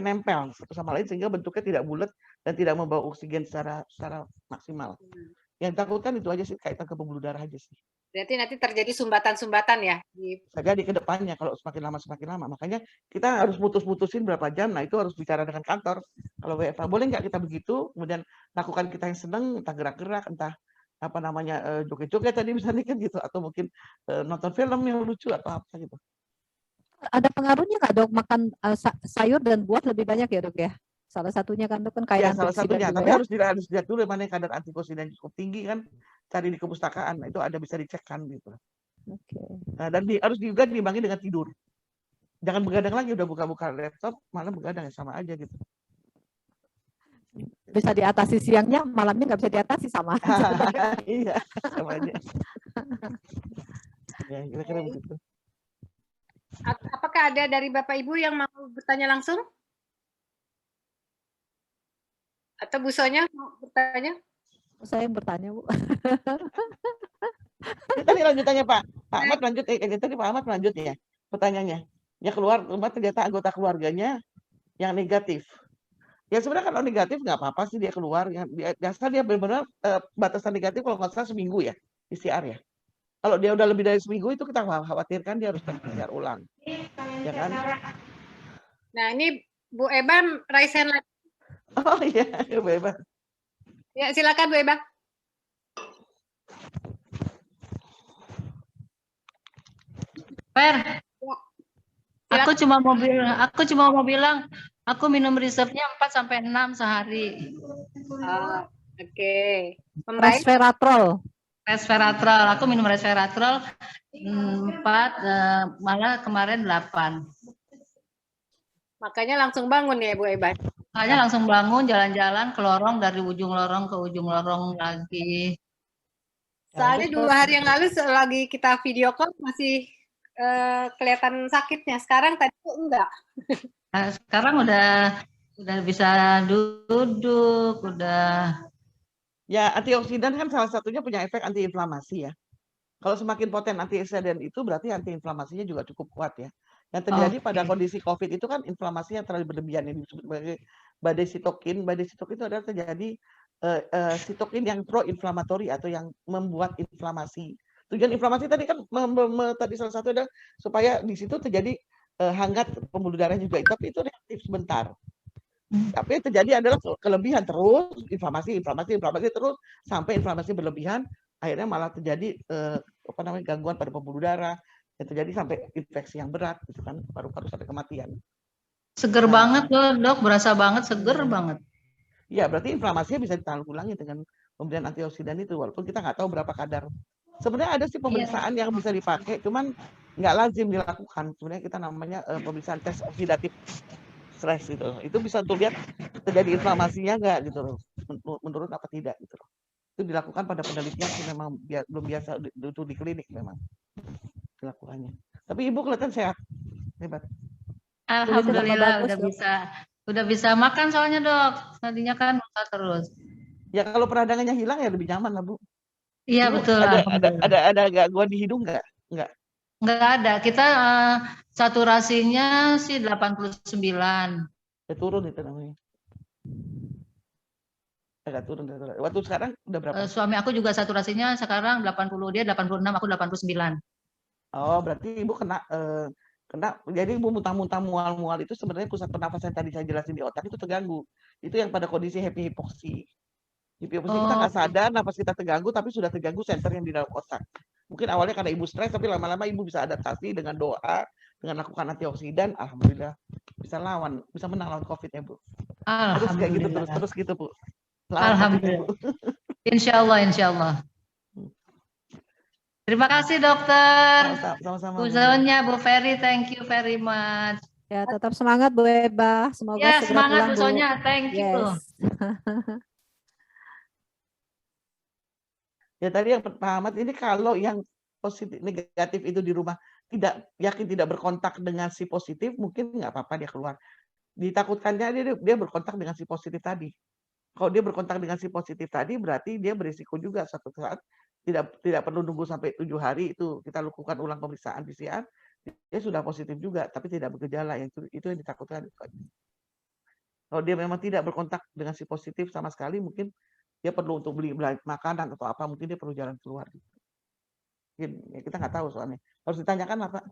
nempel satu sama lain sehingga bentuknya tidak bulat dan tidak membawa oksigen secara maksimal. Yang ditakutkan itu aja sih kaitan ke pembuluh darah aja sih. Berarti nanti terjadi sumbatan-sumbatan ya? Bisa jadi ke depannya kalau semakin lama. Makanya kita harus putusin berapa jam. Nah itu harus bicara dengan kantor. Kalau WFH boleh nggak kita begitu? Kemudian lakukan kita yang seneng, entah gerak-gerak, entah apa namanya joget-joget tadi misalnya kan gitu, atau mungkin nonton film yang lucu atau apa gitu. Ada pengaruhnya nggak dok makan sayur dan buah lebih banyak ya dok ya? Salah satunya kan dok kan kayak salah satunya, tapi harus dilihat dulu mana kadar antioksidan cukup tinggi kan, cari di kepustakaan, itu ada bisa dicekkan gitu. Oke. Nah, dan harus juga diimbangi dengan tidur. Jangan begadang lagi, udah buka-buka laptop malah begadang sama aja gitu. Bisa diatasi siangnya, malamnya nggak bisa diatasi sama. Iya, sama aja. Ya, kira-kira begitu. Apakah ada dari Bapak Ibu yang mau bertanya langsung? Atau Bu Sonya mau bertanya? Saya yang bertanya, Bu. Tadi lanjutannya Pak Ahmad lanjut, tadi Pak Ahmad lanjut ya pertanyaannya. Ya keluar rumah ternyata anggota keluarganya yang negatif. Ya sebenarnya kalau negatif nggak apa-apa sih dia keluar. Biasa dia benar-benar batasan negatif kalau nggak salah seminggu ya PCR ya. Kalau dia udah lebih dari seminggu itu kita khawatirkan dia harus PCR ulang. Ya kan? Nah ini Bu Eba raise hand lagi. Oh iya, Bu Eba. Ya silakan Bu Eba. Per, aku cuma mau bilang, aku minum reserve-nya 4-6 sehari. Oke. Resveratrol, aku minum resveratrol 4, malah kemarin 8. Makanya langsung bangun ya Bu Eba. Makanya langsung bangun, jalan-jalan ke lorong, dari ujung lorong ke ujung lorong lagi. Soalnya 2 hari yang lalu lagi kita video call masih kelihatan sakitnya. Sekarang tadi tuh enggak. Nah, sekarang udah bisa duduk, udah. Ya, antioksidan kan salah satunya punya efek antiinflamasi ya. Kalau semakin poten antioksidan itu berarti antiinflamasinya juga cukup kuat ya. Yang terjadi pada kondisi COVID itu kan inflamasi yang terlalu berlebihan yang disebut sebagai badai sitokin. Badai sitokin itu adalah terjadi sitokin yang pro-inflamatori atau yang membuat inflamasi. Tujuan inflamasi tadi kan tadi salah satu adalah supaya di situ terjadi hangat pembuluh darah juga, tapi itu reaktif sebentar. Tapi yang terjadi adalah kelebihan terus inflamasi terus sampai inflamasi berlebihan, akhirnya malah terjadi gangguan pada pembuluh darah yang terjadi sampai infeksi yang berat gitu kan, paru-paru sampai kematian. Seger banget loh dok, berasa banget seger banget. Iya, berarti inflamasinya bisa ditanggulangi dengan pemberian antioksidan itu, walaupun kita nggak tahu berapa kadar. Sebenarnya ada sih pemeriksaan yang bisa dipakai, cuman nggak lazim dilakukan. Sebenarnya kita namanya pemeriksaan tes oksidatif. stres gitu loh. Itu bisa untuk lihat terjadi inflamasinya nggak gitu loh, menurun apa tidak gitu loh. Itu dilakukan pada penelitian sih memang belum biasa itu di klinik memang dilakukannya. Tapi ibu kelihatan sehat, hebat. Alhamdulillah udah bisa makan soalnya dok. Tadinya kan makan terus. Ya kalau peradangannya hilang ya lebih nyaman lah Bu. Iya Ibu betul. ada gangguan di hidung nggak? Nggak ada. Kita saturasinya sih 89. Ya turun itu namanya. Agak turun. Waktu sekarang udah berapa? Suami aku juga saturasinya sekarang 80, dia 86, aku 89. Oh, berarti Ibu kena jadi Ibu muntah-muntah mual-mual itu sebenarnya pusat pernafasan yang tadi saya jelasin di otak itu terganggu. Itu yang pada kondisi hipoksi. Hipoksi kita nggak sadar, napas kita terganggu, tapi sudah terganggu senter yang di dalam otak. Mungkin awalnya karena Ibu stres, tapi lama-lama Ibu bisa adaptasi dengan doa, dengan lakukan antioksidan, alhamdulillah bisa menang lawan COVID ya Bu. Terus kayak gitu terus gitu Bu. Alhamdulillah. Insya Allah. Terima kasih dokter. Sama-sama. Bu Ferry, thank you very much. Ya, tetap semangat Bu Eba. Semoga ya, segera semangat pulang, Bu Sonya. Thank you. Yes. Ya tadi yang pertama ini kalau yang positif negatif itu di rumah tidak berkontak dengan si positif, mungkin nggak apa-apa dia keluar. Ditakutkannya dia berkontak dengan si positif tadi. Kalau dia berkontak dengan si positif tadi, berarti dia berisiko juga suatu saat tidak perlu nunggu sampai 7 hari itu kita lakukan ulang pemeriksaan PCR, dia sudah positif juga, tapi tidak bergejala. Itu yang ditakutkan. Kalau dia memang tidak berkontak dengan si positif sama sekali, mungkin dia perlu untuk beli makanan atau apa, mungkin dia perlu jalan keluar. Mungkin, ya kita nggak tahu soalnya. Harus ditanyakan apa?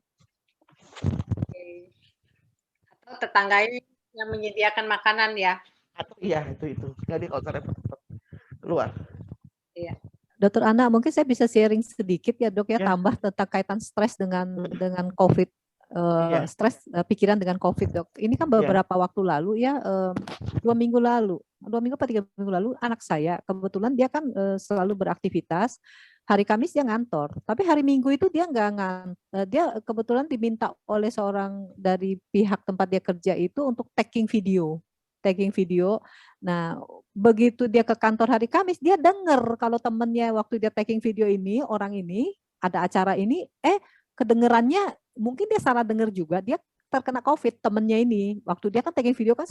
Atau tetangganya yang menyediakan makanan ya? Atau iya itu. Jadi kalau saya keluar. Iya. Dokter Ana, mungkin saya bisa sharing sedikit ya dok ya, tambah tentang kaitan stres dengan COVID. Stres pikiran dengan COVID dok. Ini kan beberapa waktu lalu ya, 2 minggu atau 3 minggu lalu anak saya kebetulan dia kan selalu beraktivitas. Hari Kamis dia ngantor, tapi hari Minggu itu dia dia kebetulan diminta oleh seorang dari pihak tempat dia kerja itu untuk tagging video. Nah, begitu dia ke kantor hari Kamis, dia dengar kalau temennya waktu dia tagging video ini, orang ini ada acara ini, kedengerannya mungkin dia salah dengar juga, dia terkena COVID temennya ini. Waktu dia kan tagging video kan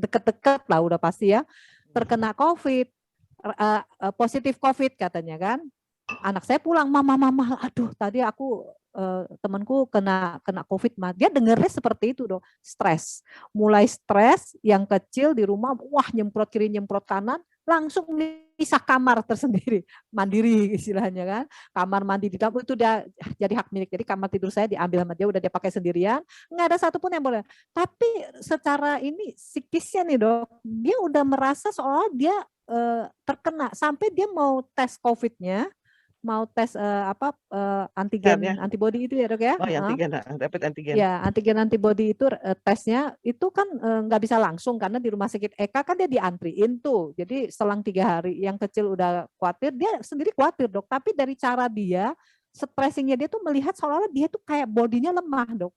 deket-deket lah udah pasti ya, terkena COVID, positif COVID katanya kan. Anak saya pulang, mama, aduh tadi aku temanku kena COVID mah. Dia dengernya seperti itu dong, stres. Mulai stres, yang kecil di rumah, wah nyemprot kiri nyemprot kanan, langsung pisah kamar tersendiri, mandiri istilahnya kan. Kamar mandi di dapur itu udah jadi hak milik. Jadi kamar tidur saya diambil sama dia, udah dia pakai sendirian. Nggak ada satupun yang boleh. Tapi secara ini psikisnya nih dok, dia udah merasa seolah dia terkena sampai dia mau tes COVID-nya. Mau tes antigen antibody itu ya dok ya? Oh ya, rapid antigen. Ya, antigen antibody itu tesnya itu kan nggak bisa langsung karena di rumah sakit Eka kan dia diantriin tuh. Jadi selang 3 hari yang kecil udah khawatir, dia sendiri khawatir dok. Tapi dari cara dia, stressingnya dia tuh melihat seolah-olah dia tuh kayak bodinya lemah dok.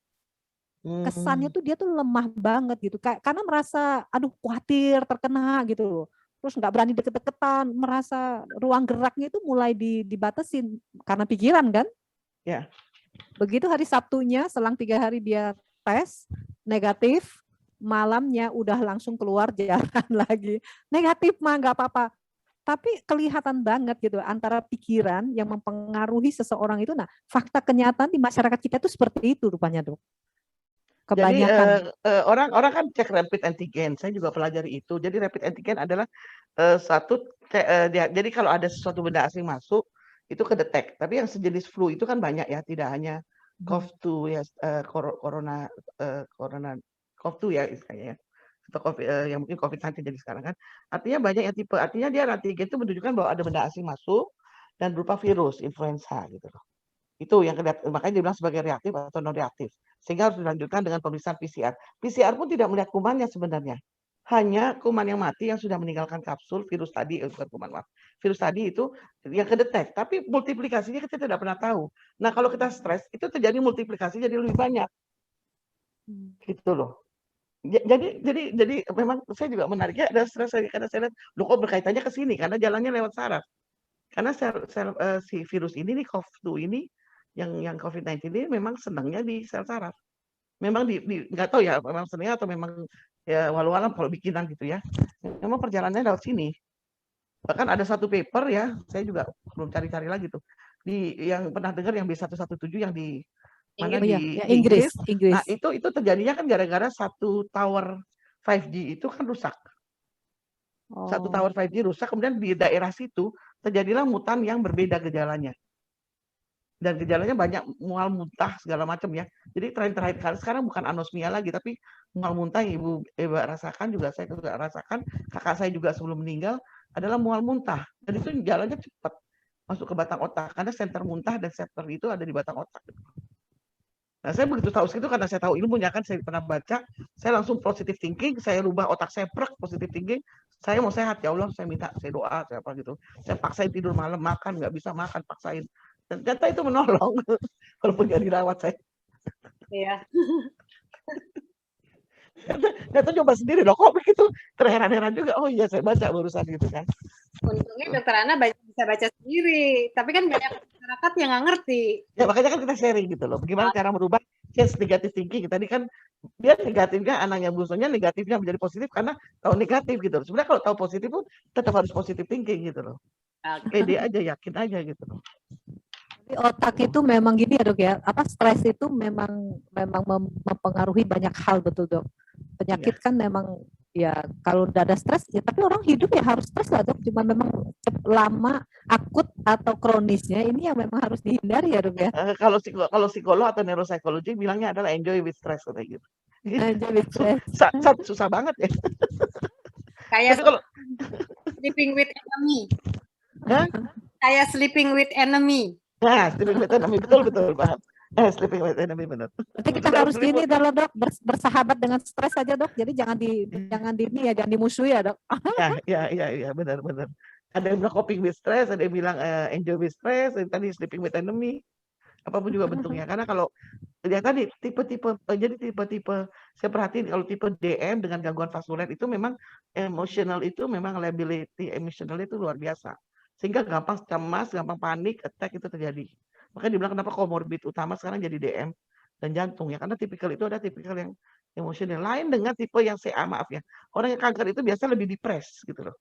Kesannya tuh dia tuh lemah banget gitu. Karena merasa aduh khawatir terkena gitu loh. Terus nggak berani deket-deketan, merasa ruang geraknya itu mulai dibatasin karena pikiran kan. Ya. Begitu hari Sabtunya, selang 3 hari dia tes, negatif, malamnya udah langsung keluar jalan lagi. Negatif mah nggak apa-apa. Tapi kelihatan banget gitu, antara pikiran yang mempengaruhi seseorang itu, nah fakta kenyataan di masyarakat kita itu seperti itu rupanya dok. Kebanyakan. Jadi orang kan cek rapid antigen. Saya juga pelajari itu. Jadi rapid antigen adalah jadi kalau ada sesuatu benda asing masuk itu kedetek. Tapi yang sejenis flu itu kan banyak ya, tidak hanya COVID-2 ya, corona COVID-2 ya istilahnya ya. Atau COVID, yang mungkin COVID-19 jadi sekarang kan. Artinya banyak yang tipe. Artinya dia antigen itu menunjukkan bahwa ada benda asing masuk dan berupa virus influenza gitu loh. Itu yang makanya dibilang sebagai reaktif atau non reaktif. Sehingga harus dilanjutkan dengan pemeriksaan PCR. PCR pun tidak melihat kumannya sebenarnya. Hanya kuman yang mati yang sudah meninggalkan kapsul virus tadi, bukan kuman mati. Virus tadi itu yang kedetek, tapi multiplikasinya kita tidak pernah tahu. Nah, kalau kita stres, itu terjadi multiplikasi jadi lebih banyak. Gitu loh. Jadi memang saya juga menariknya ada stres karena saya lihat, loh kok berkaitannya ke sini, karena jalannya lewat saraf. Karena si virus ini nih, COV-2 ini, yang COVID-19 ini memang senangnya di sel saraf. Memang nggak tahu ya, memang senangnya atau memang ya walau-alam kalau bikinan gitu ya. Memang perjalanannya lewat sini. Bahkan ada satu paper ya, saya juga belum cari-cari lagi tuh. Yang pernah dengar yang B117 yang di mana di Inggris. Nah, itu terjadinya kan gara-gara satu tower 5G itu kan rusak. Satu tower 5G rusak, kemudian di daerah situ terjadilah mutan yang berbeda gejalanya. Dan gejalanya banyak mual muntah segala macam ya. Jadi terakhir kali sekarang bukan anosmia lagi, tapi mual muntah yang Ibu Eva rasakan, juga saya juga rasakan, kakak saya juga sebelum meninggal adalah mual muntah. Dan itu jalannya cepat masuk ke batang otak, karena senter muntah dan senter itu ada di batang otak. Nah, saya begitu tahu itu karena saya tahu ilmunya kan, saya pernah baca, saya langsung positive thinking, saya rubah otak saya positive thinking, saya mau sehat ya Allah, saya minta, saya doa, saya apa gitu. Saya paksain tidur malam, makan nggak bisa makan, paksain. Dan ternyata itu menolong, walaupun nggak dirawat saya. Iya. Ternyata coba sendiri loh, kok begitu terheran-heran juga. Oh iya, saya baca barusan gitu kan. Untungnya Dokter Ana bisa baca sendiri, tapi kan banyak masyarakat yang nggak ngerti. Ya makanya kan kita sharing gitu loh, bagaimana cara merubah change negative thinking. Tadi kan dia negatifnya, anaknya busonya negatifnya menjadi positif karena tahu negatif gitu. Sebenarnya kalau tahu positif pun tetap harus positive thinking gitu loh. Pede aja, yakin aja gitu loh. Jadi otak itu memang gini ya Dok ya, stres itu memang mempengaruhi banyak hal, betul Dok. Penyakit kan memang ya kalau udah ada stres ya, tapi orang hidup ya harus stres lah Dok, cuma memang lama, akut atau kronisnya ini yang memang harus dihindari ya Dok ya. Kalau psikolog atau neuropsikologi bilangnya adalah enjoy with stress kayak gitu. Enjoy with stress. Susah banget ya. Kayak sleeping with enemy. Kayak sleeping with enemy. Nah, sleeping with enemy, betul paham. Sleeping with enemy, benar. Berarti kita harus gini dalam Dok, bersahabat dengan stres saja Dok. Jadi jangan dimusuhi ya Dok. Ya, benar. Ada yang bilang coping with stress, ada yang bilang enjoy with stress, tadi sleeping with enemy. Apapun juga bentuknya. Karena kalau ya tadi tipe-tipe saya perhatiin kalau tipe DM dengan gangguan vaskuler itu memang emotional itu memang liability emotional itu luar biasa. Sehingga gampang cemas, gampang panik, attack itu terjadi. Makanya dibilang kenapa komorbid utama sekarang jadi DM dan jantung ya, karena tipikal itu ada tipikal yang emosional. Lain dengan tipe yang CA, maaf ya. Orang yang kanker itu biasa lebih depres gitu loh.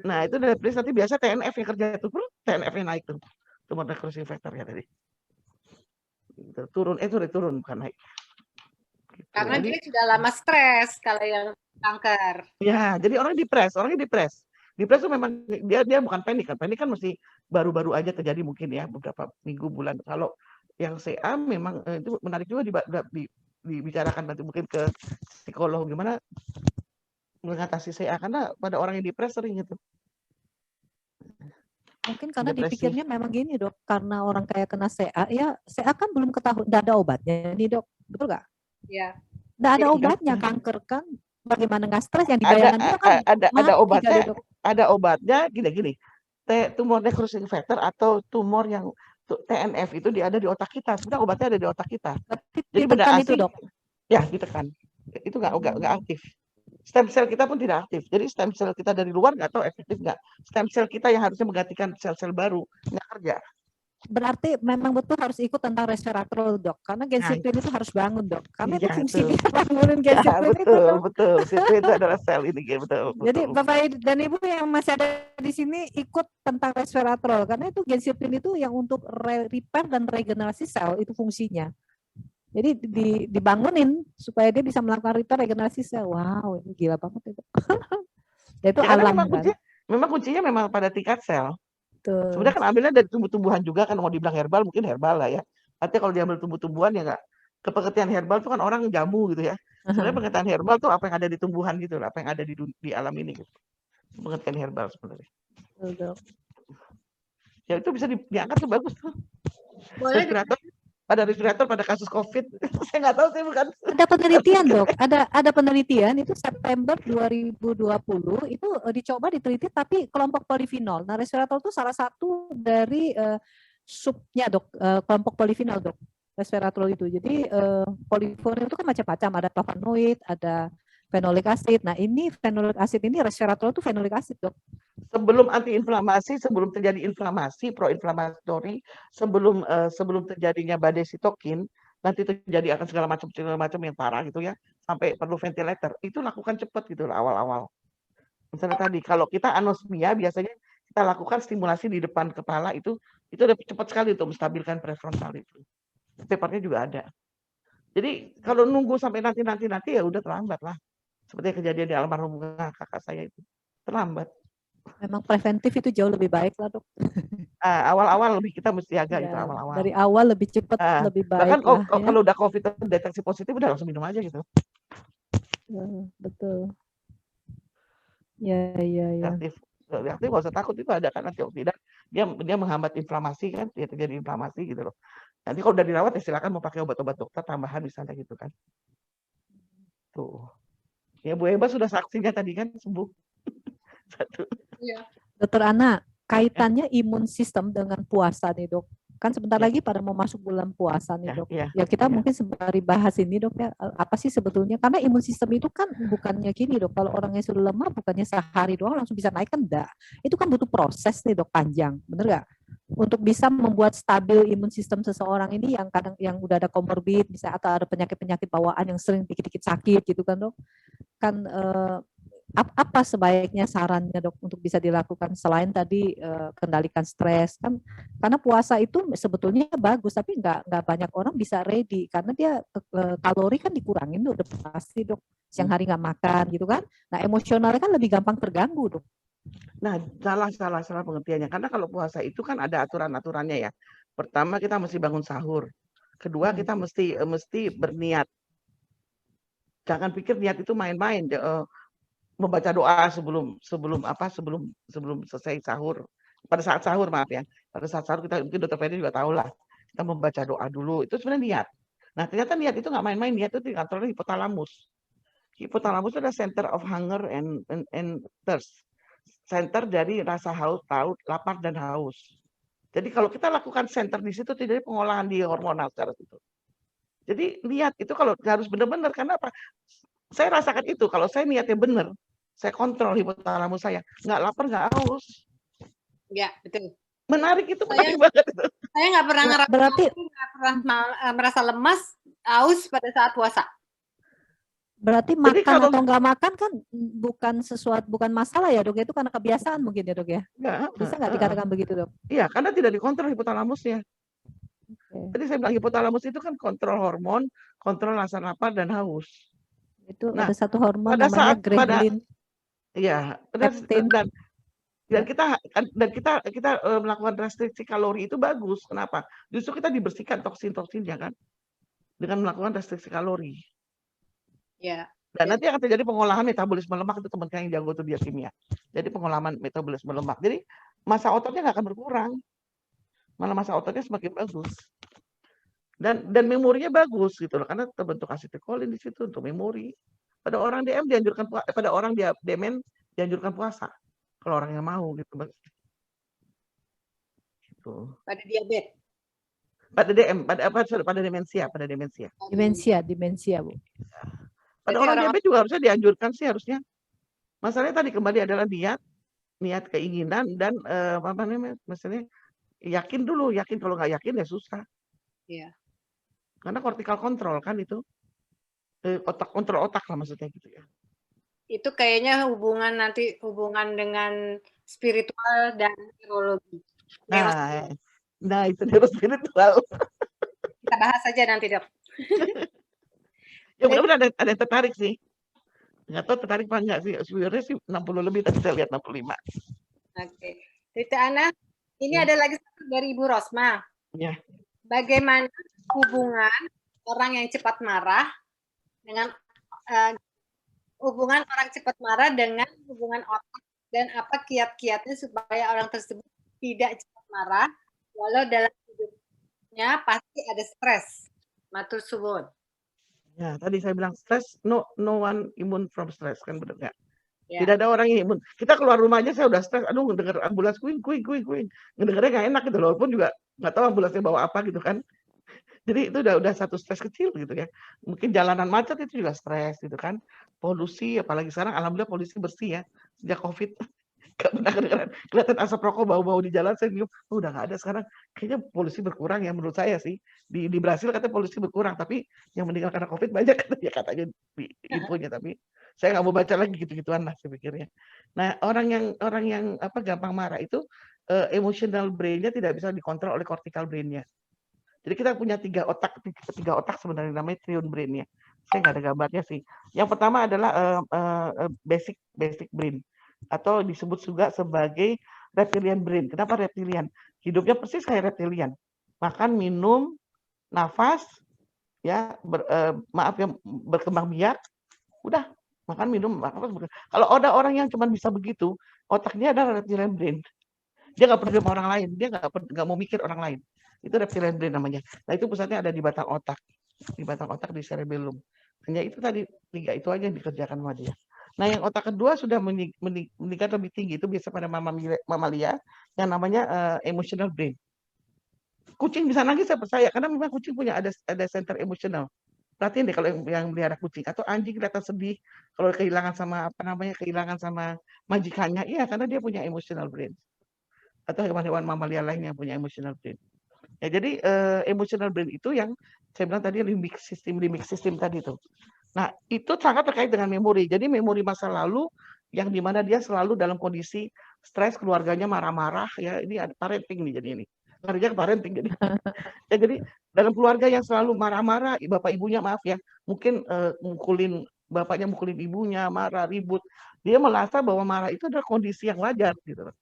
Nah, itu depres nanti biasa TNF yang kerja itu, TNF-nya naik tuh. Tumor necrosis factor ya tadi. Turun bukan naik. Gitu. Karena dia sudah lama stres kalau yang kanker. Ya, jadi orangnya depres. Depres itu memang dia bukan panik kan. Panik kan masih baru-baru aja terjadi mungkin ya beberapa minggu bulan. Kalau yang CA memang itu menarik juga dibicarakan nanti mungkin ke psikolog gimana mengatasi CA karena pada orang yang depres sering itu. Mungkin karena dipikirnya memang gini Dok, karena orang kayak kena CA ya, CA kan belum ketahui, tidak ada obatnya nih Dok, betul nggak? Iya. Tidak ada obatnya, kanker kan bagaimana nggak stres yang dibayangkan itu kan ada obatnya. Ada obatnya gini. Tumor necrosis factor atau tumor yang TNF itu ada di otak kita. Sebenarnya obatnya ada di otak kita. Jadi benda asing itu Dok. Ya, ditekan. Itu nggak aktif. Stem cell kita pun tidak aktif. Jadi stem cell kita dari luar nggak tahu efektif nggak. Stem cell kita yang harusnya menggantikan sel-sel baru nggak kerja. Berarti memang betul harus ikut tentang resveratrol Dok, karena gensiklin itu harus bangun Dok, karena itu fungsi dia bangunin gensiklin itu. Betul. Itu adalah sel ini, betul. Jadi Bapak dan Ibu yang masih ada di sini ikut tentang resveratrol, karena itu gensiklin itu yang untuk repair dan regenerasi sel itu fungsinya. Jadi dibangunin supaya dia bisa melakukan repair regenerasi sel. Wow, ini gila banget itu. Itu ya, alam kan. Memang kuncinya memang pada tingkat sel. Sebenarnya kan ambilnya dari tumbuh-tumbuhan juga kan, mau dibilang herbal mungkin herbal lah ya. Artinya kalau diambil tumbuh-tumbuhan ya nggak, kepengertian herbal itu kan orang jamu gitu ya. Sebenarnya pengertian herbal tuh apa yang ada di tumbuhan gitu, apa yang ada di alam ini gitu. Pengertian herbal sebenarnya. Ya itu bisa diangkat tuh bagus tuh. Boleh. Respirator pada kasus COVID. Saya nggak tahu, saya bukan. Ada penelitian Dok, ada penelitian itu September 2020 itu dicoba diteliti tapi kelompok polifenol. Nah, resveratrol itu salah satu dari subnya Dok, kelompok polifenol Dok. resveratrol itu. Jadi polifonil itu kan macam-macam, ada flavonoid, ada fenolik acid. Nah, ini fenolik acid ini resveratrol itu fenolik acid, Dok. Sebelum antiinflamasi, sebelum terjadi inflamasi, proinflamatori, sebelum terjadinya badai sitokin, nanti terjadi akan segala macam yang parah gitu ya, sampai perlu ventilator. Itu lakukan cepat gitu awal-awal. Misalnya tadi, kalau kita anosmia biasanya kita lakukan stimulasi di depan kepala itu udah cepat sekali untuk menstabilkan prefrontal itu. Papernya juga ada. Jadi kalau nunggu sampai nanti ya udah terlambat lah. Seperti kejadian di almarhum kakak saya itu. Terlambat. Memang preventif itu jauh lebih baik lah, Dok. Awal-awal lebih kita mesti jaga Ya, gitu awal-awal. dari awal lebih cepat, lebih Bahkan baik lah. kalau udah COVID deteksi positif udah langsung minum aja gitu. Betul. Ya. Reaktif nggak usah takut, itu ada kan antioksidan. Dia menghambat inflamasi kan, dia terjadi inflamasi gitu loh. Nanti kalau udah dirawat ya silakan mau pakai obat-obat dokter tambahan misalnya gitu kan. Tuh. Ya Bu Eba sudah saksinya tadi kan sembuh. Satu. Iya. Dokter Ana, kaitannya imun sistem dengan puasa nih, Dok. Kan sebentar lagi pada mau masuk bulan puasa nih, Dok. Ya kita mungkin sembari bahas ini, Dok, ya, apa sih sebetulnya? Karena imun sistem itu kan bukannya gini, Dok. Kalau orangnya sudah lemah bukannya sehari doang langsung bisa naik, kan enggak. Itu kan butuh proses nih, Dok, panjang. Bener nggak? Untuk bisa membuat stabil imun sistem seseorang ini yang kadang yang udah ada komorbid, misalnya atau ada penyakit-penyakit bawaan yang sering dikit-dikit sakit gitu kan, Dok. Kan apa sebaiknya sarannya, Dok, untuk bisa dilakukan selain tadi kendalikan stres kan, karena puasa itu sebetulnya bagus tapi nggak banyak orang bisa ready karena dia kalori kan dikurangin tuh udah pasti, Dok, siang hari nggak makan gitu kan. Nah, emosionalnya kan lebih gampang terganggu, Dok. Nah, salah pengertiannya, karena kalau puasa itu kan ada aturan-aturannya ya. Pertama kita mesti bangun sahur, kedua kita mesti berniat. Jangan pikir niat itu main-main. Membaca doa sebelum selesai sahur. Pada saat sahur, maaf ya. Pada saat sahur kita mungkin Dr. Ferry juga tahu lah. Kita membaca doa dulu. Itu sebenarnya niat. Nah, ternyata niat itu nggak main-main. Niat itu dikontrol hipotalamus. Hipotalamus itu adalah center of hunger and thirst. Center dari rasa haus, lapar dan haus. Jadi kalau kita lakukan center di situ tidak ada pengolahan di hormonal secara itu. Jadi niat itu kalau harus benar-benar, karena apa? Saya rasakan itu kalau saya niatnya benar. Saya kontrol hipotalamus saya, nggak lapar, nggak haus. Ya, betul. Menarik itu, menarik banget itu. Saya nggak pernah nggak pernah merasa lemas, haus pada saat puasa. Berarti makan atau nggak makan kan bukan masalah ya, Dok, itu karena kebiasaan mungkin ya, Dok ya? Bisa nggak dikatakan begitu, Dok? Iya, karena tidak dikontrol hipotalamusnya. Jadi saya bilang hipotalamus itu kan kontrol hormon, kontrol rasa lapar dan haus. Itu ada satu hormon namanya grelin. Iya, dan kita melakukan restriksi kalori itu bagus. Kenapa? Justru kita dibersihkan toksin-toksinnya kan dengan melakukan restriksi kalori. Ya. Dan nanti akan terjadi pengolahan metabolisme lemak, itu teman yang jago tuh biokimia. Jadi pengolahan metabolisme lemak. Jadi massa ototnya nggak akan berkurang, malah massa ototnya semakin bagus. Dan memorinya bagus gitu loh, karena terbentuk asetilkolin di situ untuk memori. Pada orang DM dianjurkan pada orang demen dianjurkan puasa. Kalau orang yang mau gitu. Gitu. Pada diabetes. Pada demensia. Demensia, Bu. Pada orang diabetes juga harusnya dianjurkan sih harusnya. Masalahnya tadi kembali adalah niat keinginan dan maksudnya yakin dulu, kalau nggak yakin ya susah. Iya. Karena kortikal kontrol kan itu kontrol otak lah maksudnya gitu ya. Itu kayaknya hubungan dengan spiritual dan neurologi. Nah itu neurospiritual. Kita bahas saja nanti, Dok. Ya mudah-mudahan ada yang tertarik sih. Nggak tahu tertarik apa enggak sih. Sebenarnya sih 60 lebih, tadi saya lihat 65. Oke. Dr. Ana, ini ada lagi satu dari Ibu Rosma. Ya. Bagaimana hubungan orang yang cepat marah dengan hubungan orang cepat marah dengan hubungan otak, dan apa kiat-kiatnya supaya orang tersebut tidak cepat marah walau dalam hidupnya pasti ada stres. Matur suwun. Ya, tadi saya bilang stres, no one immune from stress, kan benar nggak? Ya. Tidak ada orang yang imun. Kita keluar rumah aja saya udah stres, aduh ngedenger ambulans kuing. Ngedengernya nggak enak gitu loh, walaupun juga nggak tahu ambulansnya bawa apa gitu kan. Jadi itu udah satu stres kecil gitu ya. Mungkin jalanan macet itu juga stres gitu kan. Polusi, apalagi sekarang alhamdulillah polusi bersih ya sejak COVID. Nggak pernah kedengeran kelihatan asap rokok bau-bau di jalan, saya bingung, "Oh, udah nggak ada sekarang." Kayaknya polusi berkurang ya menurut saya sih. Di Brasil katanya polusi berkurang, tapi yang meninggal karena COVID banyak katanya di infonya, tapi saya nggak mau baca lagi gitu-gituan lah saya pikirnya. Nah, orang yang apa gampang marah itu emotional brain-nya tidak bisa dikontrol oleh cortical brain-nya. Jadi kita punya tiga otak sebenarnya namanya triune brain-nya. Saya nggak ada gambarnya sih. Yang pertama adalah basic brain atau disebut juga sebagai reptilian brain. Kenapa reptilian? Hidupnya persis kayak reptilian. Makan, minum, nafas, ya maaf ya berkembang biak, udah makan, minum, nafas. Kalau ada orang yang cuma bisa begitu, otaknya adalah reptilian brain. Dia nggak peduli sama orang lain, dia nggak mau mikir orang lain. Itu reptilian brain namanya. Nah itu pusatnya ada di batang otak, di cerebellum. Hanya itu tadi tiga itu aja yang dikerjakan sama dia. Nah yang otak kedua sudah meningkat lebih tinggi itu biasa pada mamalia yang namanya emotional brain. Kucing bisa nangis saya percaya karena memang kucing punya ada center emosional. Perhatiin deh kalau yang melihara kucing atau anjing kelihatan sedih kalau kehilangan sama majikannya, iya karena dia punya emotional brain. Atau hewan-hewan mamalia lain yang punya emotional brain. Ya, jadi emotional brain itu yang saya bilang tadi limbic system tadi itu. Nah, itu sangat terkait dengan memori. Jadi memori masa lalu yang dimana dia selalu dalam kondisi stres, keluarganya marah-marah, ya ini ada parenting nih jadi ini. Larinya ke parenting jadi. Ya, jadi dalam keluarga yang selalu marah-marah, bapak ibunya maaf ya, mungkin bapaknya mukulin ibunya, marah, ribut. Dia merasa bahwa marah itu adalah kondisi yang wajar gitu loh.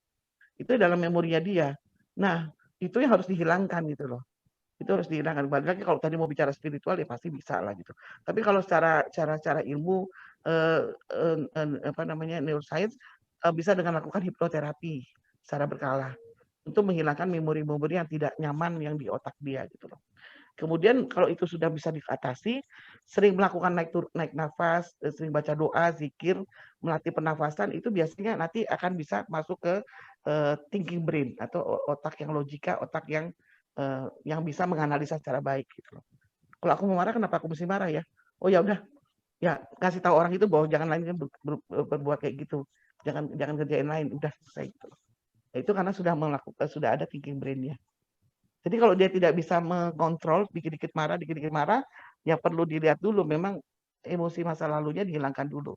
Itu dalam memorinya dia. Nah, itu yang harus dihilangkan gitu loh. Itu harus dihilangkan. Balik lagi kalau tadi mau bicara spiritual ya pasti bisa lah gitu. Tapi kalau secara ilmu neuroscience bisa dengan melakukan hipnoterapi secara berkala untuk menghilangkan memori-memori yang tidak nyaman yang di otak dia gitu loh. Kemudian kalau itu sudah bisa diatasi, sering melakukan naik nafas, sering baca doa, zikir, melatih pernafasan, itu biasanya nanti akan bisa masuk ke thinking brain atau otak yang logika, otak yang bisa menganalisa secara baik gitu loh. Kalau aku mau marah, kenapa aku mesti marah ya? Oh ya udah, ya kasih tahu orang itu bahwa jangan lain berbuat kayak gitu, jangan kerjain lain, udah selesai gitu loh. Itu karena sudah ada thinking brain-nya. Jadi kalau dia tidak bisa mengontrol dikit-dikit marah, ya perlu dilihat dulu memang emosi masa lalunya dihilangkan dulu.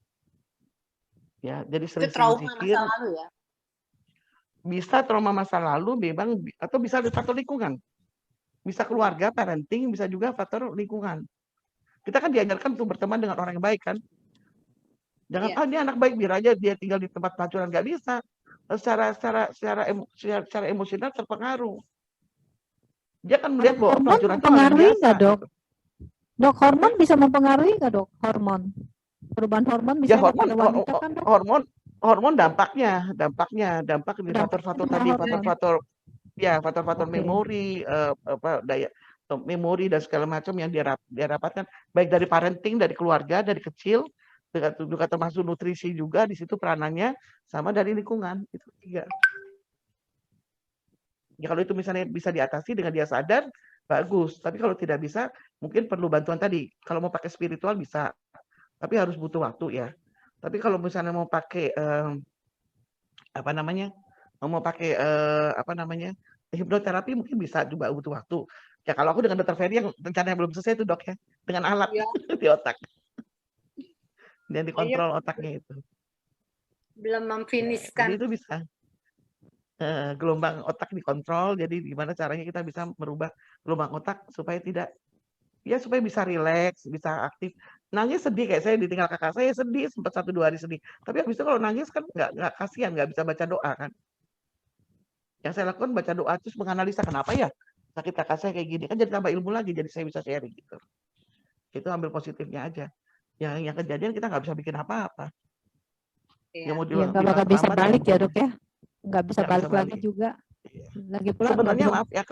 Ya, jadi sering trauma zikir. masa lalu ya. Bisa trauma masa lalu memang atau bisa dari faktor lingkungan. Bisa keluarga, parenting, bisa juga faktor lingkungan. Kita kan diajarkan untuk berteman dengan orang yang baik kan. Jangan dia anak baik biar aja dia tinggal di tempat pelacuran, nggak bisa. Secara emosional terpengaruh. Dia kan melihat bahwa pelacuran itu hal biasa. Nggak, Dok? Dok, hormon bisa mempengaruhi nggak, Dok? Hormon. Perubahan hormon bisa ya, wanita kan, Dok? Hormon dampaknya di faktor-faktor tadi, faktor-faktor memori, daya memori dan segala macam yang dia dapatkan baik dari parenting, dari keluarga, dari kecil, juga termasuk nutrisi juga di situ peranannya, sama dari lingkungan itu tiga. Ya kalau itu misalnya bisa diatasi dengan dia sadar, bagus. Tapi kalau tidak bisa, mungkin perlu bantuan tadi. Kalau mau pakai spiritual bisa, tapi harus butuh waktu ya. Tapi kalau misalnya mau pakai hipnoterapi mungkin bisa juga butuh waktu. Ya kalau aku dengan Dr. Ferry yang rencananya belum selesai itu dok ya, dengan alat di otak. Dan dikontrol otaknya itu. Belum memfinishkan. Jadi itu bisa. Gelombang otak dikontrol, jadi gimana caranya kita bisa merubah gelombang otak supaya supaya bisa rileks, bisa aktif. Nangis sedih kayak saya ditinggal kakak saya sedih, sempat 1-2 hari sedih. Tapi habis itu kalau nangis kan nggak kasihan, nggak bisa baca doa kan. Yang saya lakukan baca doa terus menganalisa kenapa ya sakit kakak saya kayak gini, kan jadi tambah ilmu lagi, jadi saya bisa sharing gitu. Itu ambil positifnya aja. Yang kejadian kita nggak bisa bikin apa-apa. Kalau nggak bisa balik ya dok ya, nggak bisa balik lagi juga. Lagi pula sebenarnya maaf ya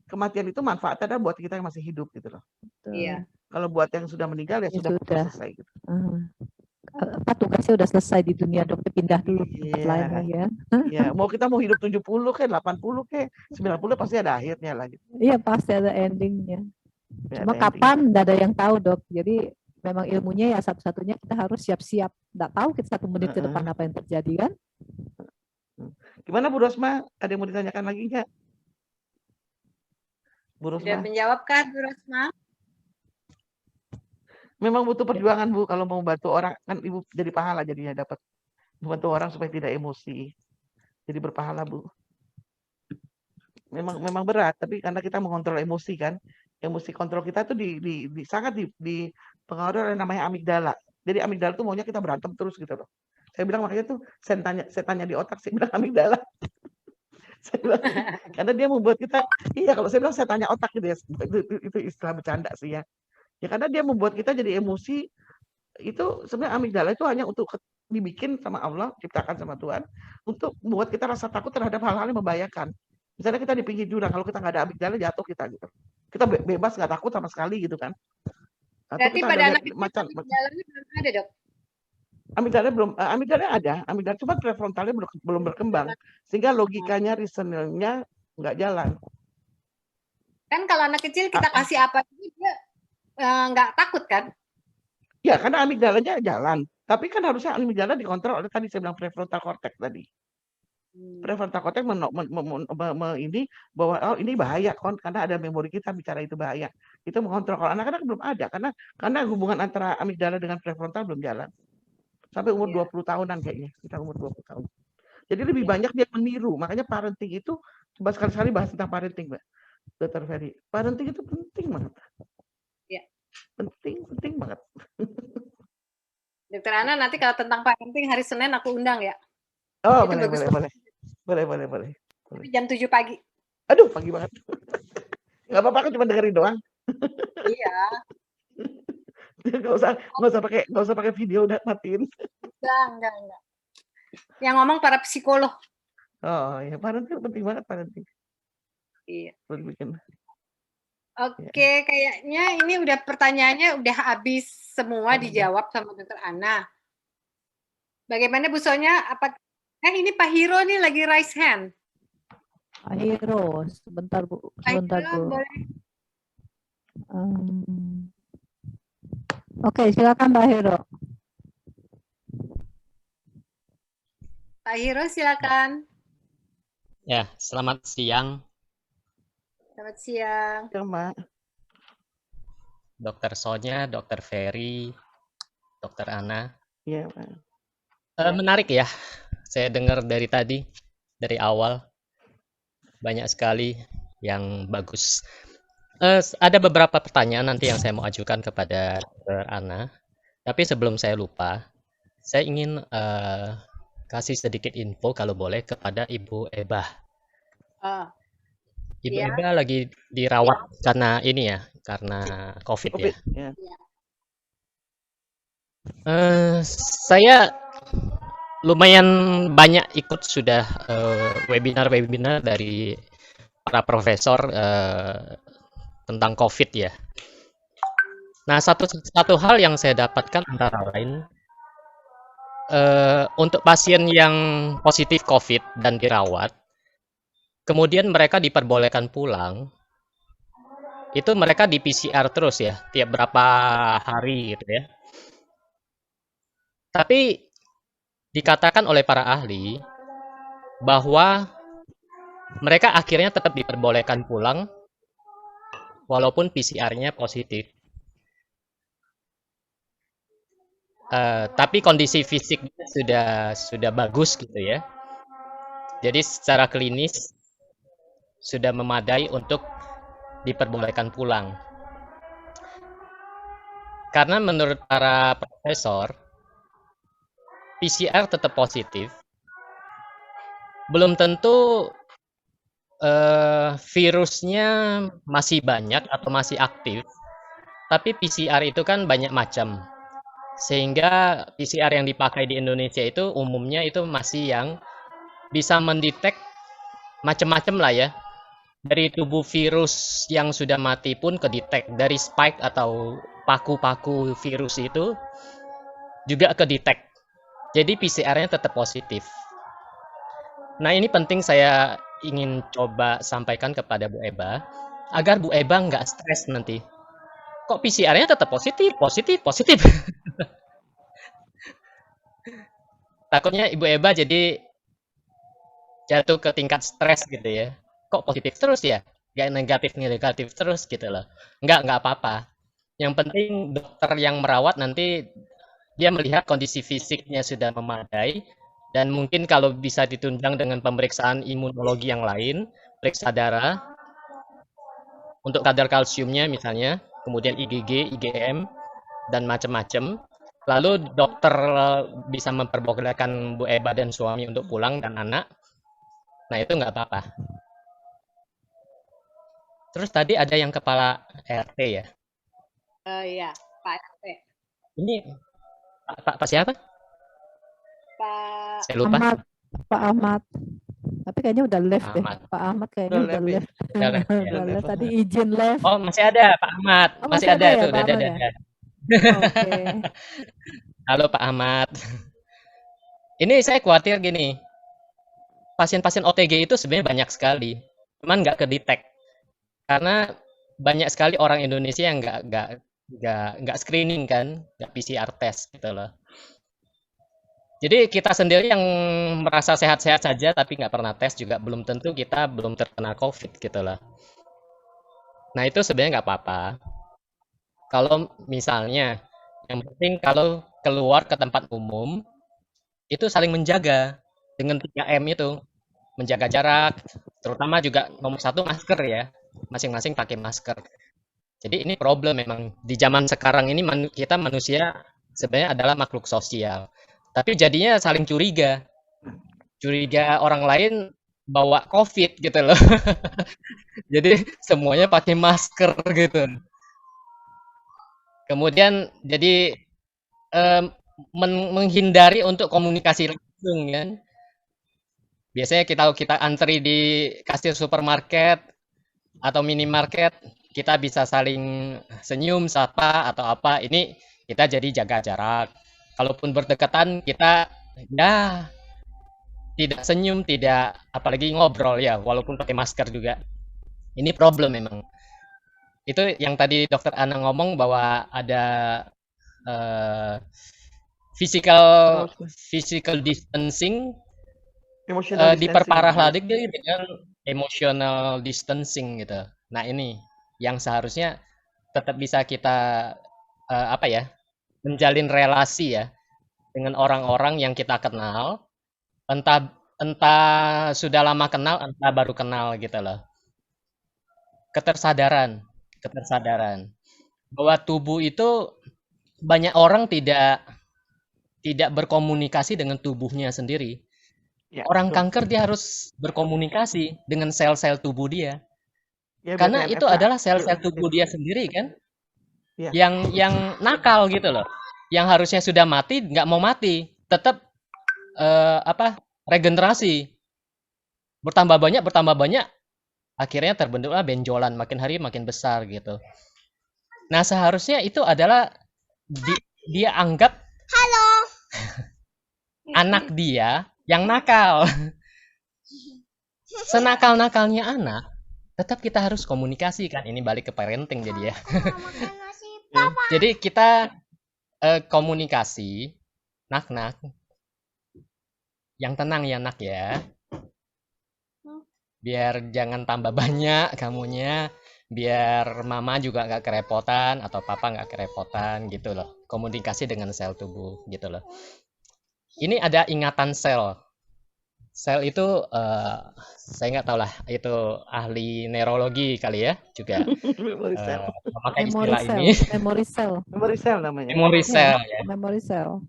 kematian itu manfaatnya adalah buat kita yang masih hidup gitu loh. Iya. Kalau buat yang sudah meninggal ya sudah selesai gitu. Apa tugasnya udah selesai di dunia dok, pindah dulu ke tempat lain lagi ya. Iya, kita mau hidup 70 ke 80 ke 90 pasti ada akhirnya lah gitu. Iya pasti ada endingnya. Nggak Cuma ada yang kapan nggak ada yang tahu, Dok. Jadi memang ilmunya ya satu-satunya kita harus siap-siap. Nggak tahu kita 1 menit ke depan apa yang terjadi kan? Gimana Bu Rosma? Ada yang mau ditanyakan lagi nggak? Bu Sudah Rosma? menjawab kan, Bu Rosma? Memang butuh perjuangan Bu kalau mau bantu orang, kan Ibu jadi pahala jadinya dapat membantu orang supaya tidak emosi. Jadi berpahala Bu. Memang berat, tapi karena kita mengontrol emosi kan, emosi kontrol kita tuh sangat dipengaruhi oleh namanya amigdala. Jadi amigdala tuh maunya kita berantem terus gitu loh. Saya bilang makanya tuh setannya di otak, saya bilang amigdala. Saya bilang, karena dia membuat kita, iya kalau saya bilang setannya otak gitu ya, itu istilah bercanda sih ya. Ya karena dia membuat kita jadi emosi, itu sebenarnya amigdala itu hanya untuk dibikin sama Allah, ciptakan sama Tuhan, untuk membuat kita rasa takut terhadap hal-hal yang membahayakan. Misalnya kita di pinggir jurang, kalau kita nggak ada amigdala jatuh kita gitu. Kita bebas nggak takut sama sekali gitu kan. Atau Berarti kita pada ada anak kecil amigdalanya belum ada, Dok? amigdala ada, amigdala cuma prefrontalnya belum berkembang, sehingga logikanya, reasoningnya nggak jalan. Kan kalau anak kecil kita kasih apa dia nggak takut kan? Ya, karena amigdalanya jalan. Tapi kan harusnya amigdala dikontrol oleh tadi saya bilang prefrontal cortex tadi. Prefrontal cortex ini bahwa oh ini bahaya karena ada memori kita bicara itu bahaya. Itu mengontrol. Kalau anak-anak belum ada karena hubungan antara amigdala dengan prefrontal belum jalan. Sampai umur 20 tahunan kayaknya. Kita umur 20 tahun. Jadi lebih banyak dia meniru. Makanya parenting itu coba sekali-sekali bahas tentang parenting, Mbak. Dr. Ferry. Parenting itu penting banget. Ya. Penting banget. Dokter Ana, nanti kalau tentang parenting hari Senin aku undang ya. Oh, itu boleh. Tapi jam 7 pagi. Aduh, pagi banget. Nggak apa-apa, aku cuma dengerin doang. Iya. Nggak usah pakai video, udah matiin. Enggak. Yang ngomong para psikolog. Oh, ya parenting penting banget parenting. Iya. Bikin. Oke, kayaknya ini udah pertanyaannya udah habis semua dijawab sama Dokter Ana. Bagaimana Bu Sonya? Ini Pak Hiro nih lagi raise hand. Pak Hiro, sebentar Bu. Boleh. Oke, silakan Pak Hiro. Pak Hiro, silakan. Ya, selamat siang. Selamat siang. Ya, Mbak. Dokter Sonya, Dokter Ferry, Dokter Ana. Iya, Pak. Menarik ya. Saya dengar dari tadi, dari awal. Banyak sekali yang bagus. Ada beberapa pertanyaan nanti yang saya mau ajukan kepada Dokter Ana. Tapi sebelum saya lupa, saya ingin kasih sedikit info kalau boleh kepada Ibu Eba. Ibu Eba lagi dirawat karena ini ya, karena COVID ya. Saya lumayan banyak ikut sudah webinar dari para profesor tentang COVID ya. Nah, satu hal yang saya dapatkan antara lain untuk pasien yang positif COVID dan dirawat, kemudian mereka diperbolehkan pulang, itu mereka di PCR terus ya, tiap berapa hari gitu ya. Tapi dikatakan oleh para ahli bahwa mereka akhirnya tetap diperbolehkan pulang walaupun PCR-nya positif. Tapi kondisi fisiknya sudah bagus gitu ya. Jadi secara klinis sudah memadai untuk diperbolehkan pulang. Karena menurut para profesor, PCR tetap positif, belum tentu virusnya masih banyak atau masih aktif, tapi PCR itu kan banyak macam. Sehingga PCR yang dipakai di Indonesia itu umumnya itu masih yang bisa mendetek macam-macam lah ya. Dari tubuh virus yang sudah mati pun kedetek, dari spike atau paku-paku virus itu juga kedetek. Jadi PCR-nya tetap positif. Nah, ini penting saya ingin coba sampaikan kepada Bu Eba, agar Bu Eba nggak stres nanti. kok PCR-nya tetap positif, positif, positif. Takutnya Ibu Eba jadi jatuh ke tingkat stres gitu ya. Kok positif terus ya? Nggak negatif terus gitu loh. Nggak apa-apa. Yang penting dokter yang merawat nanti dia melihat kondisi fisiknya sudah memadai, dan mungkin kalau bisa ditunjang dengan pemeriksaan imunologi yang lain, periksa darah, untuk kadar kalsiumnya misalnya, kemudian IgG, IgM, dan macam-macam. Lalu dokter bisa memperbolehkan Bu Eba dan suami untuk pulang dan anak. Nah, itu nggak apa-apa. Terus tadi ada yang kepala RT ya? Iya, Pak RT. Ini Pak siapa? Pak Saya lupa. Ahmad, Pak Ahmad. Tapi kayaknya udah left deh. Ahmad. Pak Ahmad kayaknya udah Udah left. Udah left, ya. Udah left. Tadi izin left. Oh, masih ada Pak Ahmad. Oh, Masih masih ada ada ya, tuh. Pak Ahmad ya? Ada. Oke. Halo Pak Ahmad. Ini saya khawatir gini. Pasien-pasien OTG itu sebenarnya banyak sekali. Cuman nggak kedetek. Karena banyak sekali orang Indonesia yang nggak screening kan, nggak PCR test gitu loh. Jadi kita sendiri yang merasa sehat-sehat saja tapi nggak pernah tes juga belum tentu kita belum terkena COVID gitu loh. Nah itu sebenarnya nggak apa-apa. Kalau misalnya, yang penting kalau keluar ke tempat umum itu saling menjaga dengan 3M itu, menjaga jarak, terutama juga nomor 1 masker ya, masing-masing pakai masker. Jadi ini problem memang di zaman sekarang ini kita manusia sebenarnya adalah makhluk sosial. Tapi jadinya saling curiga. Curiga orang lain bawa COVID gitu loh. Jadi semuanya pakai masker gitu. Kemudian jadi menghindari untuk komunikasi langsung kan. Biasanya kita antri di kasir supermarket atau minimarket, kita bisa saling senyum, sapa atau apa. Ini kita jadi jaga jarak. Kalaupun berdekatan kita ya tidak senyum, tidak apalagi ngobrol ya, walaupun pakai masker juga. Ini problem memang. Itu yang tadi Dokter Ana ngomong bahwa ada physical distancing, diperparah lagi dengan emotional distancing gitu. Nah ini yang seharusnya tetap bisa kita menjalin relasi ya dengan orang-orang yang kita kenal, entah sudah lama kenal, entah baru kenal gitu loh. Ketersadaran bahwa tubuh itu banyak orang tidak berkomunikasi dengan tubuhnya sendiri. Ya, orang kanker dia harus berkomunikasi dengan sel-sel tubuh dia. Ya, karena itu adalah sel-sel tubuh dia sendiri kan. Ya. Yang nakal gitu loh. Yang harusnya sudah mati nggak mau mati, tetap regenerasi. Bertambah banyak, akhirnya terbentuklah benjolan, makin hari makin besar gitu. Nah, seharusnya itu adalah dia anggap anak dia yang nakal. Senakal-nakalnya anak, tetap kita harus komunikasi kan. Ini balik ke parenting jadi ya. Jadi kita komunikasi, nak. Yang tenang ya nak ya. Biar jangan tambah banyak kamunya. Biar mama juga nggak kerepotan atau papa nggak kerepotan gitu loh. Komunikasi dengan sel tubuh gitu loh. Ini ada ingatan sel. Sel itu saya nggak tahu lah, itu ahli neurologi kali ya juga memakai istilah ini. Memory cell namanya. Memory cell ya. Memory cell.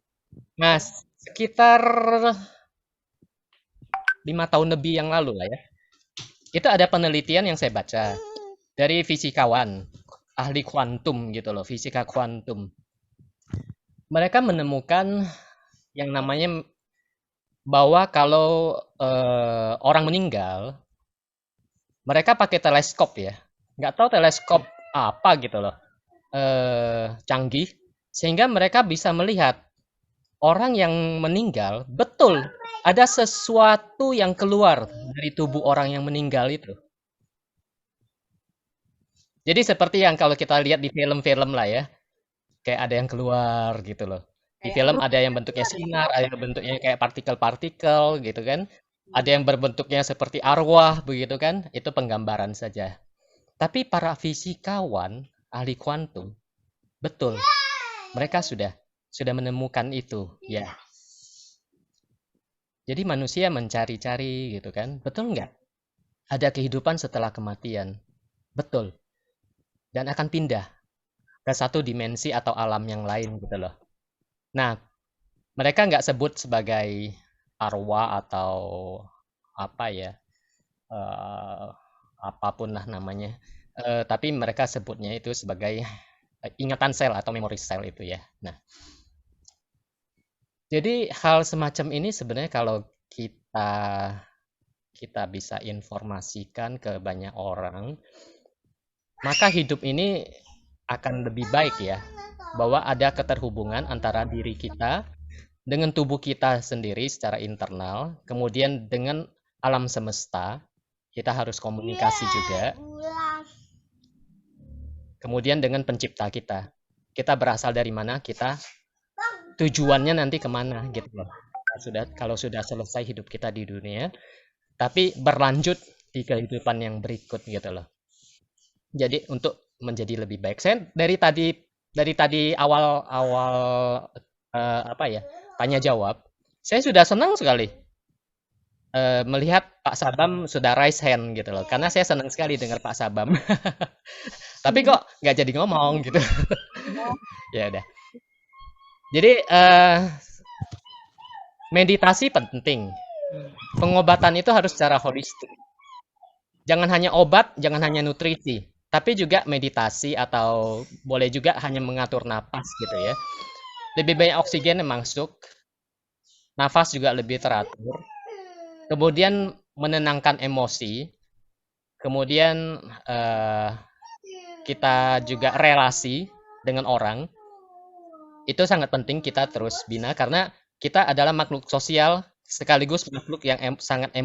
Nah, sekitar 5 tahun lebih yang lalu lah ya. Itu ada penelitian yang saya baca dari fisikawan, ahli kuantum gitu loh, fisika kuantum. Mereka menemukan yang namanya bahwa kalau orang meninggal, mereka pakai teleskop ya, nggak tahu teleskop apa gitu loh, canggih, sehingga mereka bisa melihat orang yang meninggal, betul ada sesuatu yang keluar dari tubuh orang yang meninggal itu. Jadi seperti yang kalau kita lihat di film-film lah ya, kayak ada yang keluar gitu loh. Di Kayak film aduh, ada yang bentuknya sinar, ada yang bentuknya kayak partikel-partikel gitu kan. Ada yang berbentuknya seperti arwah begitu kan. Itu penggambaran saja. Tapi para fisikawan, ahli kuantum, betul, mereka sudah menemukan itu, ya. Jadi manusia mencari-cari gitu kan, betul nggak? Ada kehidupan setelah kematian, betul. Dan akan pindah ke satu dimensi atau alam yang lain gitu loh. Nah, mereka nggak sebut sebagai arwah atau apa ya, apapun lah namanya. Tapi mereka sebutnya itu sebagai ingatan sel atau memori sel itu ya. Nah, jadi hal semacam ini sebenarnya kalau kita bisa informasikan ke banyak orang, maka hidup ini akan lebih baik ya. Bahwa ada keterhubungan antara diri kita dengan tubuh kita sendiri secara internal, kemudian dengan alam semesta, kita harus komunikasi juga. Kemudian dengan pencipta kita. Kita berasal dari mana, kita tujuannya nanti kemana gitu loh. Kalau sudah selesai hidup kita di dunia, tapi berlanjut di kehidupan yang berikut gitu loh. Jadi untuk menjadi lebih baik. Saya dari tadi awal tanya jawab, saya sudah senang sekali melihat Pak Sabam sudah raise hand gitu loh, karena saya senang sekali dengar Pak Sabam. Tapi kok nggak jadi ngomong gitu. Ya udah. Jadi meditasi penting. Pengobatan itu harus secara holistik. Jangan hanya obat, jangan hanya nutrisi, tapi juga meditasi atau boleh juga hanya mengatur napas gitu ya. Lebih banyak oksigen yang masuk, nafas juga lebih teratur. Kemudian menenangkan emosi. Kemudian kita juga relasi dengan orang. Itu sangat penting kita terus bina karena kita adalah makhluk sosial sekaligus makhluk yang sangat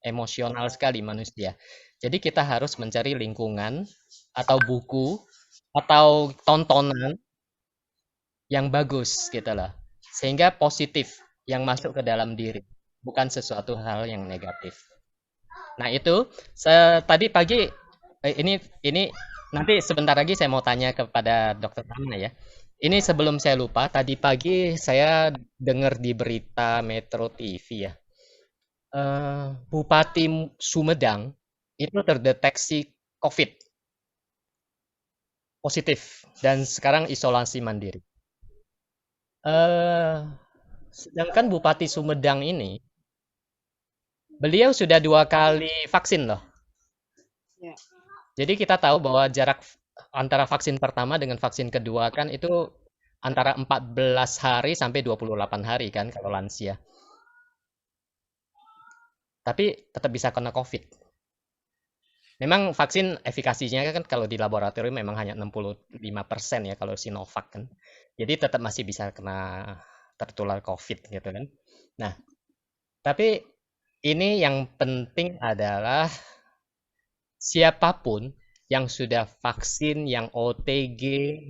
emosional sekali manusia. Jadi kita harus mencari lingkungan atau buku atau tontonan yang bagus gitu loh. Sehingga positif yang masuk ke dalam diri, bukan sesuatu hal yang negatif. Nah, itu tadi pagi ini nanti sebentar lagi saya mau tanya kepada Dr. Tamna ya. Ini sebelum saya lupa, tadi pagi saya dengar di berita Metro TV ya. Bupati Sumedang itu terdeteksi COVID positif dan sekarang isolasi mandiri. Sedangkan Bupati Sumedang ini, beliau sudah 2 kali vaksin loh. Ya. Jadi kita tahu bahwa jarak antara vaksin pertama dengan vaksin kedua kan itu antara 14 hari sampai 28 hari kan kalau lansia. Tapi tetap bisa kena COVID. Memang vaksin efikasinya kan kalau di laboratorium memang hanya 65% ya kalau Sinovac kan. Jadi tetap masih bisa kena tertular COVID gitu kan. Nah, tapi ini yang penting adalah siapapun yang sudah vaksin, yang OTG,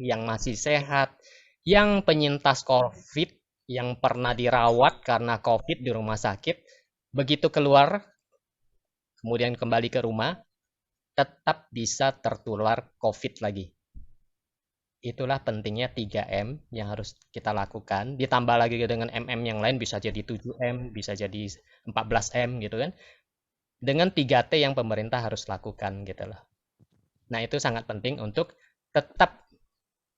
yang masih sehat, yang penyintas COVID, yang pernah dirawat karena COVID di rumah sakit, begitu keluar, kemudian kembali ke rumah, tetap bisa tertular COVID lagi. Itulah pentingnya 3M yang harus kita lakukan. Ditambah lagi dengan MM yang lain, bisa jadi 7M, bisa jadi 14M gitu kan. Dengan 3T yang pemerintah harus lakukan gitu loh. Nah, itu sangat penting untuk tetap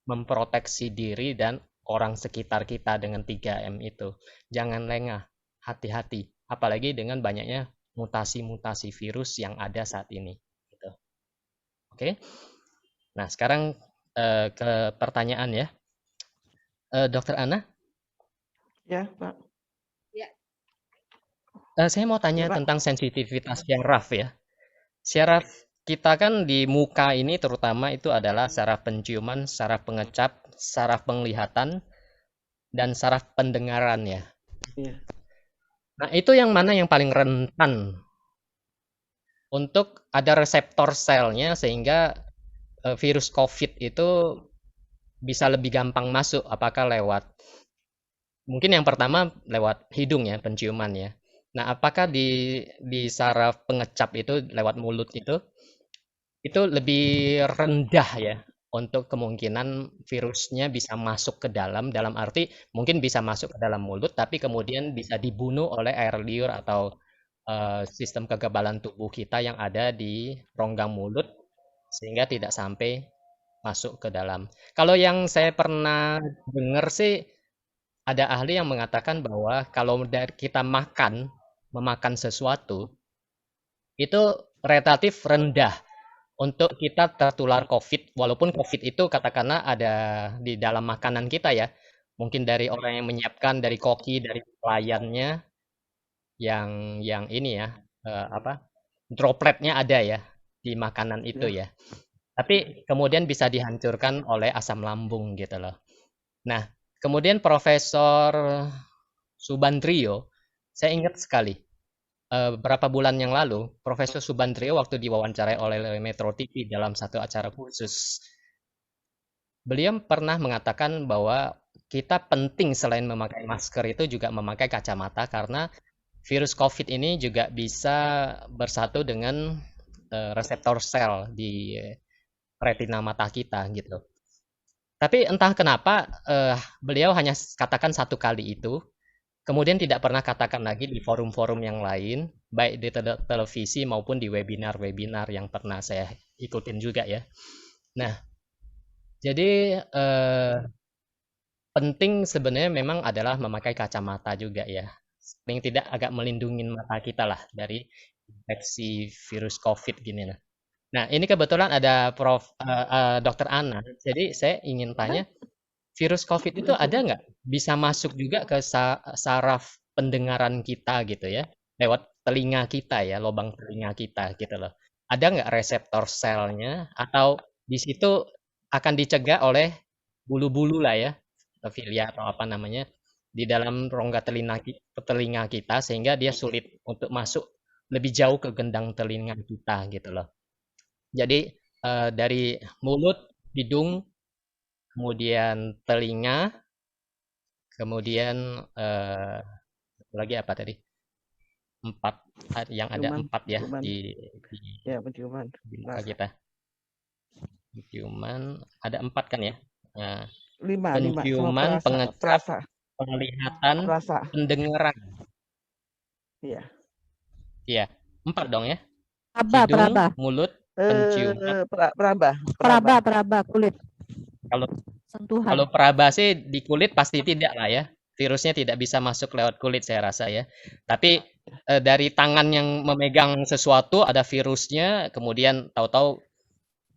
memproteksi diri dan orang sekitar kita dengan 3M itu. Jangan lengah, hati-hati. Apalagi dengan banyaknya mutasi-mutasi virus yang ada saat ini. Gitu. Oke. Nah, sekarang ke pertanyaan ya. Dokter Ana? Ya, Pak. Ya. Saya mau tanya Ya, Pak. tentang sensitivitas syaraf ya. Syaraf kita kan di muka ini terutama itu adalah saraf penciuman, saraf pengecap, saraf penglihatan, dan saraf pendengaran ya. Iya. Nah, itu yang mana yang paling rentan untuk ada reseptor selnya sehingga virus COVID itu bisa lebih gampang masuk? Apakah lewat, mungkin yang pertama lewat hidung ya, penciuman ya. Nah, apakah di saraf pengecap itu lewat mulut itu lebih rendah ya untuk kemungkinan virusnya bisa masuk ke dalam arti mungkin bisa masuk ke dalam mulut, tapi kemudian bisa dibunuh oleh air liur atau sistem kekebalan tubuh kita yang ada di rongga mulut sehingga tidak sampai masuk ke dalam. Kalau yang saya pernah dengar sih ada ahli yang mengatakan bahwa kalau dari kita memakan sesuatu itu relatif rendah untuk kita tertular COVID, walaupun COVID itu katakanlah ada di dalam makanan kita ya, mungkin dari orang yang menyiapkan, dari koki, dari pelayannya, yang ini ya, dropletnya ada ya di makanan itu ya. Tapi kemudian bisa dihancurkan oleh asam lambung gitu loh. Nah, kemudian Profesor Subandrio, saya ingat sekali, beberapa bulan yang lalu, Profesor Subandrio waktu diwawancarai oleh Metro TV dalam satu acara khusus, beliau pernah mengatakan bahwa kita penting selain memakai masker itu juga memakai kacamata karena virus COVID ini juga bisa bersatu dengan reseptor sel di retina mata kita gitu. Tapi entah kenapa beliau hanya katakan satu kali itu, kemudian tidak pernah katakan lagi di forum-forum yang lain, baik di televisi maupun di webinar-webinar yang pernah saya ikutin juga ya. Nah, jadi penting sebenarnya memang adalah memakai kacamata juga ya. Paling tidak agak melindungi mata kita lah dari infeksi virus COVID gini lah. Nah, ini kebetulan ada Dr. Ana. Jadi saya ingin tanya, virus COVID itu ada nggak bisa masuk juga ke saraf pendengaran kita gitu ya, lewat telinga kita ya, lubang telinga kita gitu loh. Ada nggak reseptor selnya atau di situ akan dicegah oleh bulu-bulu lah ya, filia atau apa namanya, di dalam rongga telinga kita sehingga dia sulit untuk masuk lebih jauh ke gendang telinga kita gitu loh. Jadi dari mulut, hidung, kemudian telinga, kemudian lagi apa tadi? 4 yang ada 4 ya di penciuman muka kita. Penciuman ada 4 kan ya? Nah, 5 penciuman, pengecap, penglihatan, pendengaran. Iya. Iya, 4 dong ya. Hidung, mulut, penciuman, peraba kulit. Kalau peraba sih di kulit pasti tidak lah ya. Virusnya tidak bisa masuk lewat kulit saya rasa ya. Tapi dari tangan yang memegang sesuatu ada virusnya, kemudian tahu-tahu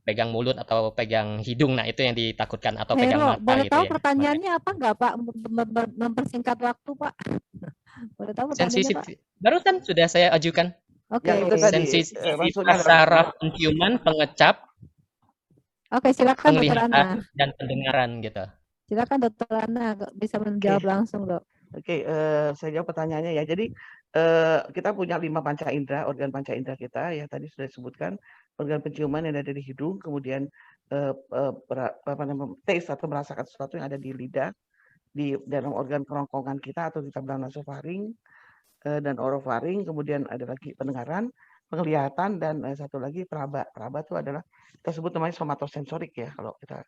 pegang mulut atau pegang hidung, nah itu yang ditakutkan atau pegang mata boleh gitu tahu ya. Pertanyaannya apa enggak Pak? Mempersingkat waktu Pak. Boleh tahu pertanyaannya Pak? Barusan sudah saya ajukan. Oke. Sensitivitas saraf penciuman, pengecap. Oke, silakan Dokter Ana. Dan pendengaran gitu. Silakan Dokter Ana bisa menjawab langsung, Dok. Oke, saya jawab pertanyaannya ya. Jadi kita punya 5 panca indera, organ panca indera kita ya tadi sudah disebutkan, organ penciuman yang ada di hidung, kemudian taste atau merasakan sesuatu yang ada di lidah, di dalam organ kerongkongan kita atau kita bilang nasofaring dan orofaring, kemudian ada lagi pendengaran, penglihatan, dan satu lagi peraba. Peraba itu adalah kita sebut namanya somatosensorik ya kalau kita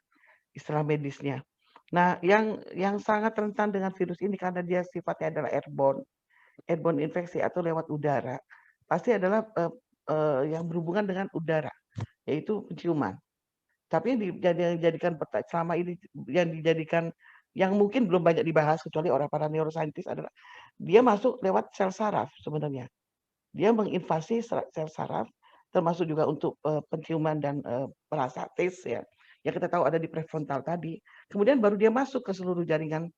istilah medisnya. Nah, yang sangat rentan dengan virus ini karena dia sifatnya adalah airborne infeksi atau lewat udara, pasti adalah yang berhubungan dengan udara, yaitu penciuman. Tapi yang dijadikan selama ini yang mungkin belum banyak dibahas kecuali orang para neuroscientist adalah dia masuk lewat sel saraf sebenarnya. Dia menginvasi sel saraf, termasuk juga untuk penciuman dan perasa taste ya. Yang kita tahu ada di prefrontal tadi. Kemudian baru dia masuk ke seluruh jaringan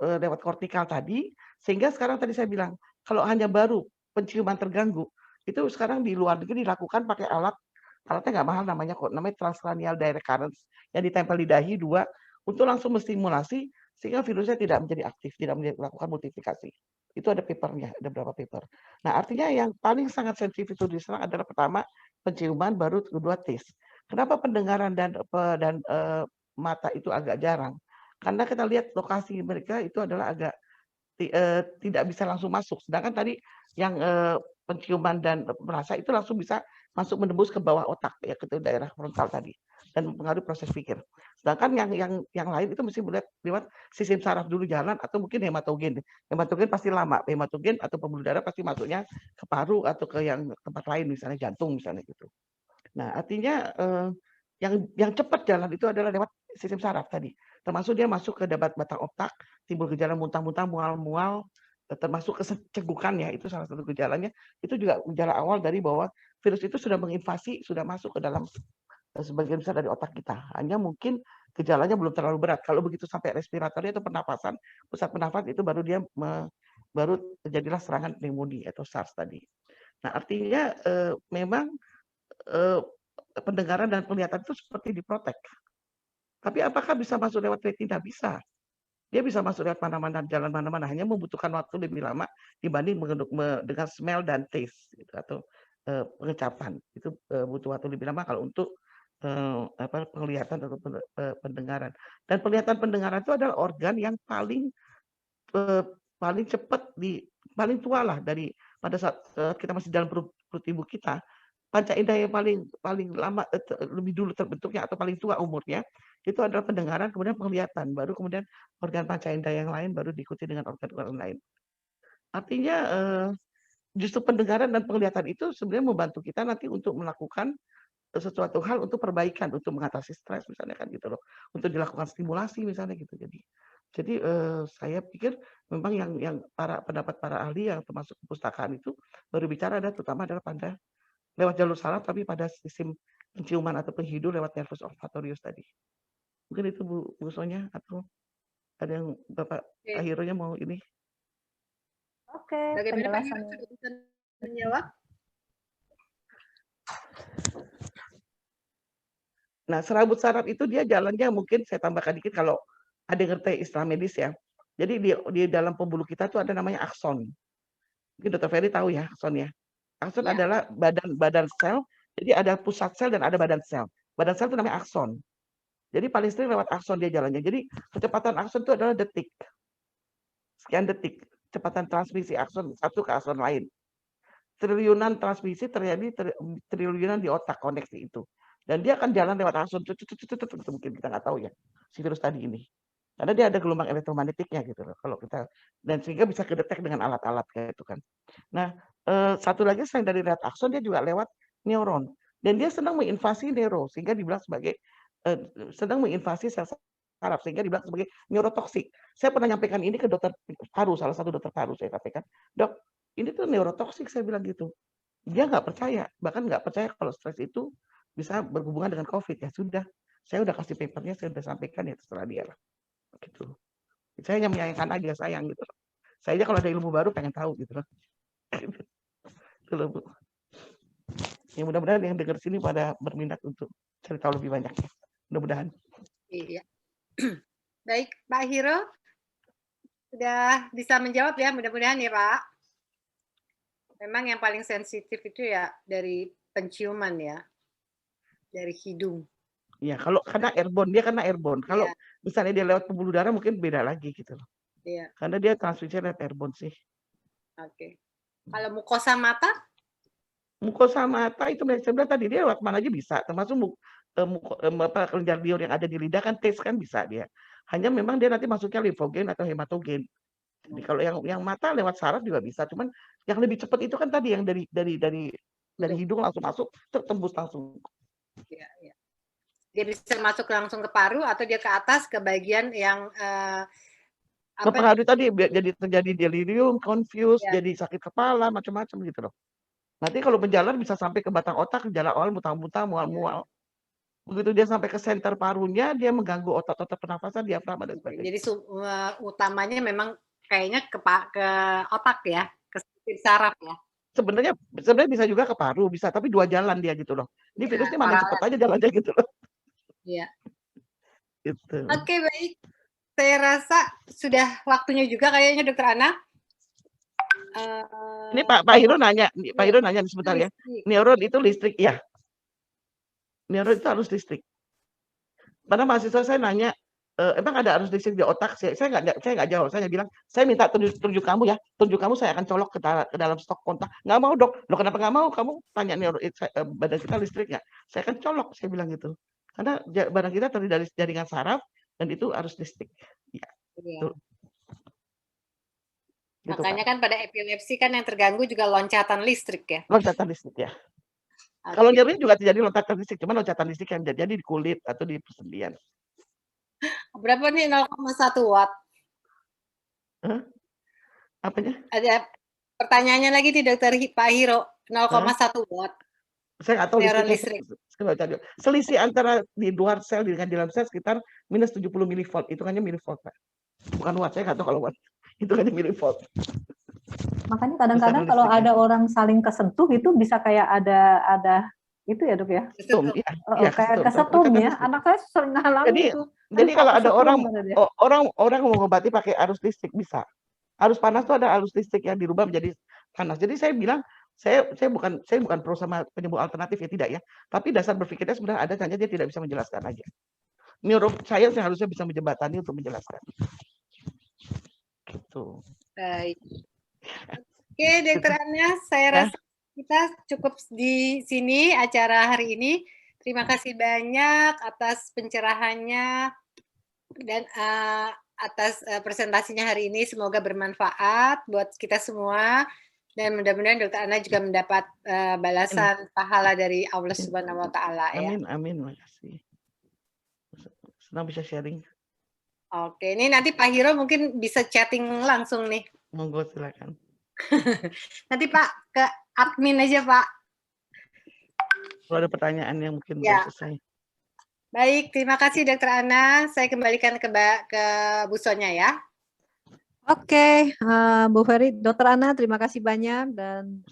lewat kortikal tadi. Sehingga sekarang tadi saya bilang, kalau hanya baru penciuman terganggu, itu sekarang di luar negeri dilakukan pakai alatnya nggak mahal namanya transcranial direct currents yang ditempel di dahi 2 untuk langsung menstimulasi sehingga virusnya tidak menjadi aktif, tidak melakukan multiplikasi. Itu ada papernya, ada beberapa paper. Nah, artinya yang paling sangat sensitif itu diserang adalah pertama penciuman, baru kedua taste. Kenapa pendengaran dan mata itu agak jarang? Karena kita lihat lokasi mereka itu adalah agak tidak bisa langsung masuk. Sedangkan tadi yang penciuman dan merasa itu langsung bisa masuk menembus ke bawah otak ya ke daerah frontal tadi dan mempengaruhi proses pikir. Sedangkan yang lain itu mesti melihat lewat sistem saraf dulu jalan atau mungkin hematogen. Hematogen pasti lama. Hematogen atau pembuluh darah pasti masuknya ke paru atau ke yang tempat lain misalnya jantung misalnya gitu. Nah, artinya yang cepat jalan itu adalah lewat sistem saraf tadi. Termasuk dia masuk ke batang otak, timbul gejala muntah-muntah, mual-mual, termasuk kecegukan ya, itu salah satu gejalanya. Itu juga gejala awal dari bahwa virus itu sudah menginvasi, sudah masuk ke dalam sebagian besar dari otak kita. Hanya mungkin gejalanya belum terlalu berat. Kalau begitu sampai respiratori atau pernapasan, pusat penafas itu baru dia baru terjadilah serangan pneumonia atau SARS tadi. Nah, artinya memang pendengaran dan penglihatan itu seperti diprotek. Tapi apakah bisa masuk lewat retina? Bisa. Dia bisa masuk lewat mana-mana, jalan mana-mana. Hanya membutuhkan waktu lebih lama dibanding dengan smell dan taste gitu, atau pengecapan. Itu butuh waktu lebih lama kalau untuk penglihatan atau pendengaran. Dan penglihatan pendengaran itu adalah organ yang paling cepat paling tua lah dari pada saat kita masih dalam perut ibu kita. Panca indera yang paling lama lebih dulu terbentuknya atau paling tua umurnya itu adalah pendengaran, kemudian penglihatan, baru kemudian organ panca indera yang lain baru diikuti dengan organ-organ lain. Artinya justru pendengaran dan penglihatan itu sebenarnya membantu kita nanti untuk melakukan sesuatu hal untuk perbaikan, untuk mengatasi stres misalnya kan gitu loh, untuk dilakukan stimulasi misalnya gitu. Jadi saya pikir memang yang pendapat para ahli yang termasuk perpustakaan itu baru bicara terutama adalah pada lewat jalur saraf tapi pada sistem penciuman atau penghidu lewat nervus olfatorius tadi. Mungkin itu Bu Sonya atau ada yang Bapak Ahironya mau ini? Oke, bagaimana Pak Hiro sudah bisa menjawab? Nah, serabut saraf itu dia jalannya mungkin saya tambahkan dikit kalau ada yang ngerti istilah medis ya. Jadi di dalam pembuluh kita tuh ada namanya akson. Mungkin Dr. Ferry tahu ya akson ya. Akson adalah badan sel, jadi ada pusat sel dan ada badan sel. Badan sel itu namanya akson. Jadi paling sering lewat akson dia jalannya. Jadi kecepatan akson itu adalah detik. Sekian detik. Kecepatan transmisi akson satu ke akson lain. Triliunan transmisi terjadi triliunan di otak koneksi itu. Dan dia akan jalan lewat akson. Mungkin kita nggak tahu ya si virus tadi ini. Karena dia ada gelombang elektromagnetiknya gitu loh. Kalau kita dan sehingga bisa kedetek dengan alat-alat kayak itu kan. Nah, satu lagi selain dari lewat akson dia juga lewat neuron dan dia sedang menginvasi neuro sehingga dibilang sebagai sedang menginvasi sel saraf sehingga dibilang sebagai neurotoksik. Saya pernah nyampaikan ini ke dokter paru, salah satu dokter paru saya sampaikan, "Dok, ini tuh neurotoksik," saya bilang gitu. Dia nggak percaya, bahkan nggak percaya kalau stres itu bisa berhubungan dengan COVID. Ya sudah, saya udah kasih papernya, saya udah sampaikan ya terserah dia lah. Gitu. Saya hanya menyayangkan aja, sayang gitu. Saya aja kalau ada ilmu baru pengen tahu gitu loh. Itu loh, Bu. Ya mudah-mudahan yang dengar sini pada berminat untuk cari tahu lebih banyak ya. Mudah-mudahan. Iya. Baik, Pak Hiro sudah bisa menjawab ya, mudah-mudahan ya Pak. Memang yang paling sensitif itu ya dari penciuman ya, dari hidung. Iya, kalau karena airborne, dia karena airborne. Kalau misalnya dia lewat pembuluh darah mungkin beda lagi gitu loh. Iya. Karena dia transmisinya lewat airborne sih. Oke. Kalau mukosa mata? Mukosa mata itu saya bilang tadi dia lewat mana aja bisa, termasuk kelenjar liur yang ada di lidah kan taste kan bisa dia. Hanya memang dia nanti masuknya limfogen atau hematogen. Jadi kalau yang mata lewat saraf juga bisa, cuman yang lebih cepat itu kan tadi yang dari hidung langsung masuk tembus langsung. Iya, iya. Dia bisa masuk langsung ke paru atau dia ke atas ke bagian yang mempengaruhi tadi jadi terjadi delirium, confused, jadi sakit kepala, macam-macam gitu loh. Nanti kalau berjalan bisa sampai ke batang otak, gejala awal muntah-muntah, mual-mual. Begitu dia sampai ke senter parunya, dia mengganggu otot-otot pernafasan, diafragma dan sebagainya. Jadi utamanya memang kayaknya ke otak ya, ke saraf ya. Sebenarnya bisa juga ke paru, bisa, tapi dua jalan dia gitu loh. Ini virusnya mana cepat aja jalannya gitu loh. Iya. Gitu. Oke, baik. Saya rasa sudah waktunya juga kayaknya Dokter Ana. Ini Pak Hiro nanya, Pak Hiro nanya sebentar ya. Neuron itu listrik ya. Neuro itu arus listrik. Karena mahasiswa saya nanya, emang ada arus listrik di otak? Saya nggak jawab, saya bilang, saya minta tunjuk kamu ya, tunjuk kamu saya akan colok ke dalam stok kontak. Nggak mau dok, lo kenapa nggak mau? Kamu tanya neuro, badan kita listrik nggak? Saya akan colok, saya bilang gitu. Karena badan kita terdiri dari jaringan saraf dan itu arus listrik. Ya, Iya. gitu, Makanya Pak. kan pada epilepsi kan yang terganggu juga loncatan listrik ya. Loncatan listrik ya. Oke. Kalau nyeri juga terjadi loncatan listrik, cuma loncatan listrik yang terjadi di kulit atau di persendian. Berapa nih 0,1 watt? Apanya? Ada pertanyaannya lagi di Dokter Pak Hiro, 0,1 watt. Saya nggak tahu Neuron listriknya. listrik. Selisih antara di luar sel dengan di dalam sel sekitar minus 70 milivolt. Itu hanya milivolt, Pak. Bukan watt, saya nggak tahu kalau watt. Itu hanya milivolt. Makanya kadang-kadang kalau ada orang saling kesentuh itu bisa kayak ada itu ya dok ya. Kesetum, iya, kayak kesetum ya. Anak saya sering ngalamin itu. Jadi kalau ada orang mengobati pakai arus listrik bisa. Arus panas itu ada arus listrik yang dirubah menjadi panas. Jadi saya bilang saya bukan pro sama penyembuh alternatif ya, tidak ya. Tapi dasar berpikirnya sebenarnya ada, hanya dia tidak bisa menjelaskan aja. Neuroscience yang harusnya bisa menjembatani untuk menjelaskan. Gitu. Baik. Oke, Dokter Ana, saya rasa kita cukup di sini acara hari ini. Terima kasih banyak atas pencerahannya dan atas presentasinya hari ini. Semoga bermanfaat buat kita semua. Dan mudah-mudahan Dokter Ana juga mendapat balasan pahala dari Allah Subhanahu wa Ta'ala ya. Amin, makasih. Senang bisa sharing. Oke, ini nanti Pak Hiro mungkin bisa chatting langsung nih. Monggo silakan. Nanti Pak ke admin aja Pak. Kalau ada pertanyaan yang mungkin ya. belum selesai. Baik, terima kasih Dokter Ana. Saya kembalikan ke Bu Sonya ya. Oke, Bu Ferry, Dokter Ana, terima kasih banyak dan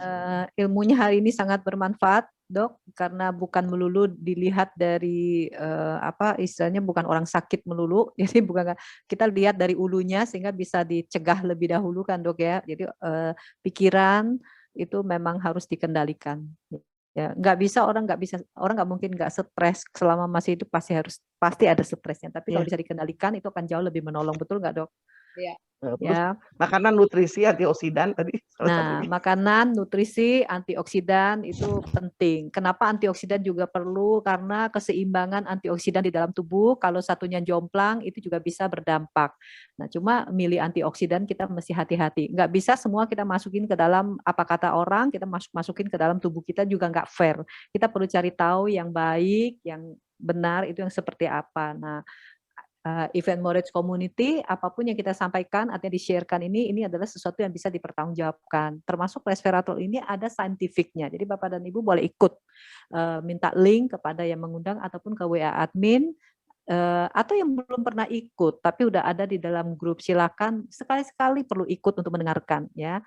ilmunya hari ini sangat bermanfaat, Dok, karena bukan melulu dilihat dari istilahnya bukan orang sakit melulu, jadi bukan kita lihat dari ulunya sehingga bisa dicegah lebih dahulu kan, Dok ya. Jadi pikiran itu memang harus dikendalikan. Ya, orang nggak mungkin nggak stres selama masih hidup, pasti ada stresnya. Tapi kalau bisa dikendalikan itu akan jauh lebih menolong, betul nggak, Dok? Iya. Ya. Makanan, nutrisi, antioksidan tadi. Makanan, nutrisi, antioksidan itu penting. Kenapa antioksidan juga perlu? Karena keseimbangan antioksidan di dalam tubuh, kalau satunya jomplang itu juga bisa berdampak. Nah, cuma milih antioksidan kita mesti hati-hati. Nggak bisa semua kita masukin ke dalam apa kata orang, kita masukin ke dalam tubuh kita juga nggak fair. Kita perlu cari tahu yang baik, yang benar itu yang seperti apa. Nah, Event Morage Community, apapun yang kita sampaikan, artinya di-share-kan ini adalah sesuatu yang bisa dipertanggungjawabkan. Termasuk resveratrol ini ada scientific-nya. Jadi Bapak dan Ibu boleh ikut, minta link kepada yang mengundang ataupun ke WA admin, atau yang belum pernah ikut, tapi udah ada di dalam grup, silakan sekali-sekali perlu ikut untuk mendengarkan ya.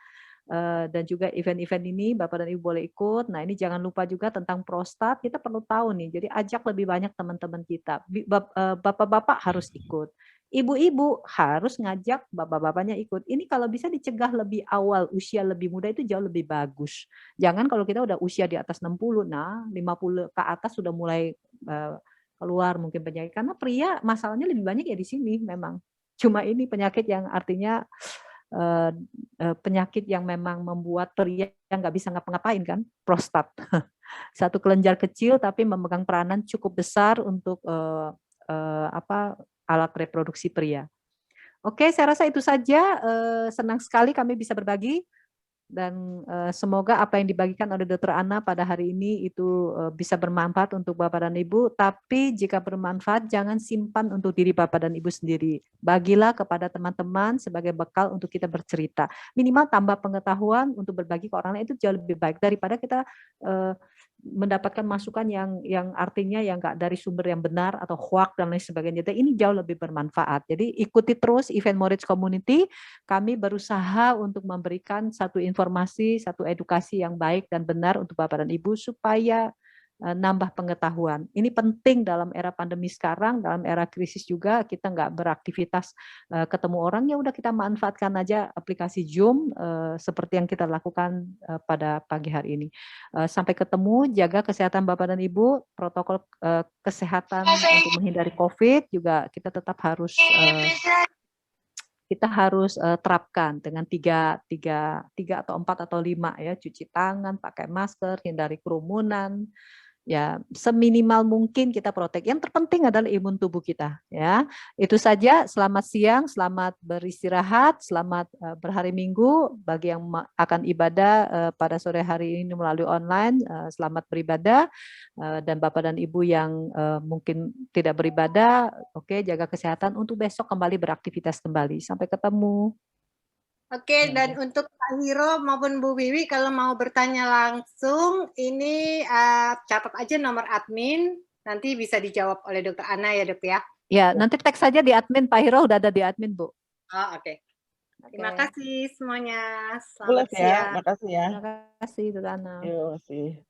Dan juga event-event ini Bapak dan Ibu boleh ikut. Nah, ini jangan lupa juga tentang prostat, kita perlu tahu nih. Jadi ajak lebih banyak teman-teman kita. Bapak-bapak harus ikut. Ibu-ibu harus ngajak bapak-bapaknya ikut. Ini kalau bisa dicegah lebih awal, usia lebih muda itu jauh lebih bagus. Jangan kalau kita udah usia di atas 60, nah 50 ke atas sudah mulai keluar mungkin penyakit. Karena pria masalahnya lebih banyak ya di sini memang. Cuma ini penyakit yang artinya penyakit yang memang membuat pria yang nggak bisa ngapa-ngapain kan, prostat. Satu kelenjar kecil tapi memegang peranan cukup besar untuk alat reproduksi pria. Oke, saya rasa itu saja. Senang sekali kami bisa berbagi dan semoga apa yang dibagikan oleh Dr. Ana pada hari ini itu bisa bermanfaat untuk Bapak dan Ibu. Tapi jika bermanfaat, jangan simpan untuk diri Bapak dan Ibu sendiri. Bagilah kepada teman-teman sebagai bekal untuk kita bercerita. Minimal tambah pengetahuan untuk berbagi ke orang lain itu jauh lebih baik daripada kita mendapatkan masukan yang artinya yang enggak dari sumber yang benar atau hoax dan lain sebagainya. Jadi ini jauh lebih bermanfaat. Jadi ikuti terus Event Morage Community. Kami berusaha untuk memberikan satu informasi, satu edukasi yang baik dan benar untuk Bapak dan Ibu supaya nambah pengetahuan. Ini penting dalam era pandemi sekarang, dalam era krisis juga kita nggak beraktivitas ketemu orang, ya udah kita manfaatkan aja aplikasi Zoom seperti yang kita lakukan pada pagi hari ini. Sampai ketemu, jaga kesehatan Bapak dan Ibu, protokol kesehatan untuk menghindari COVID juga kita tetap harus terapkan dengan tiga atau 4 atau 5 ya, cuci tangan, pakai masker, hindari kerumunan, ya seminimal mungkin kita protek. Yang terpenting adalah imun tubuh kita, ya. Itu saja. Selamat siang, selamat beristirahat, selamat berhari Minggu. Bagi yang akan ibadah pada sore hari ini melalui online, selamat beribadah. Dan Bapak dan Ibu yang mungkin tidak beribadah, oke, jaga kesehatan untuk besok kembali beraktivitas kembali. Sampai ketemu. Oke, dan untuk Pak Hiro maupun Bu Wiwi kalau mau bertanya langsung, ini catat aja nomor admin, nanti bisa dijawab oleh Dr. Ana ya, Dok ya. Ya, nanti teks saja di admin. Pak Hiro udah ada di admin, Bu. Oh, oke. Terima kasih semuanya. Boleh Selamat siang. ya, makasih ya. Terima kasih, Dr. Ana. Terima kasih.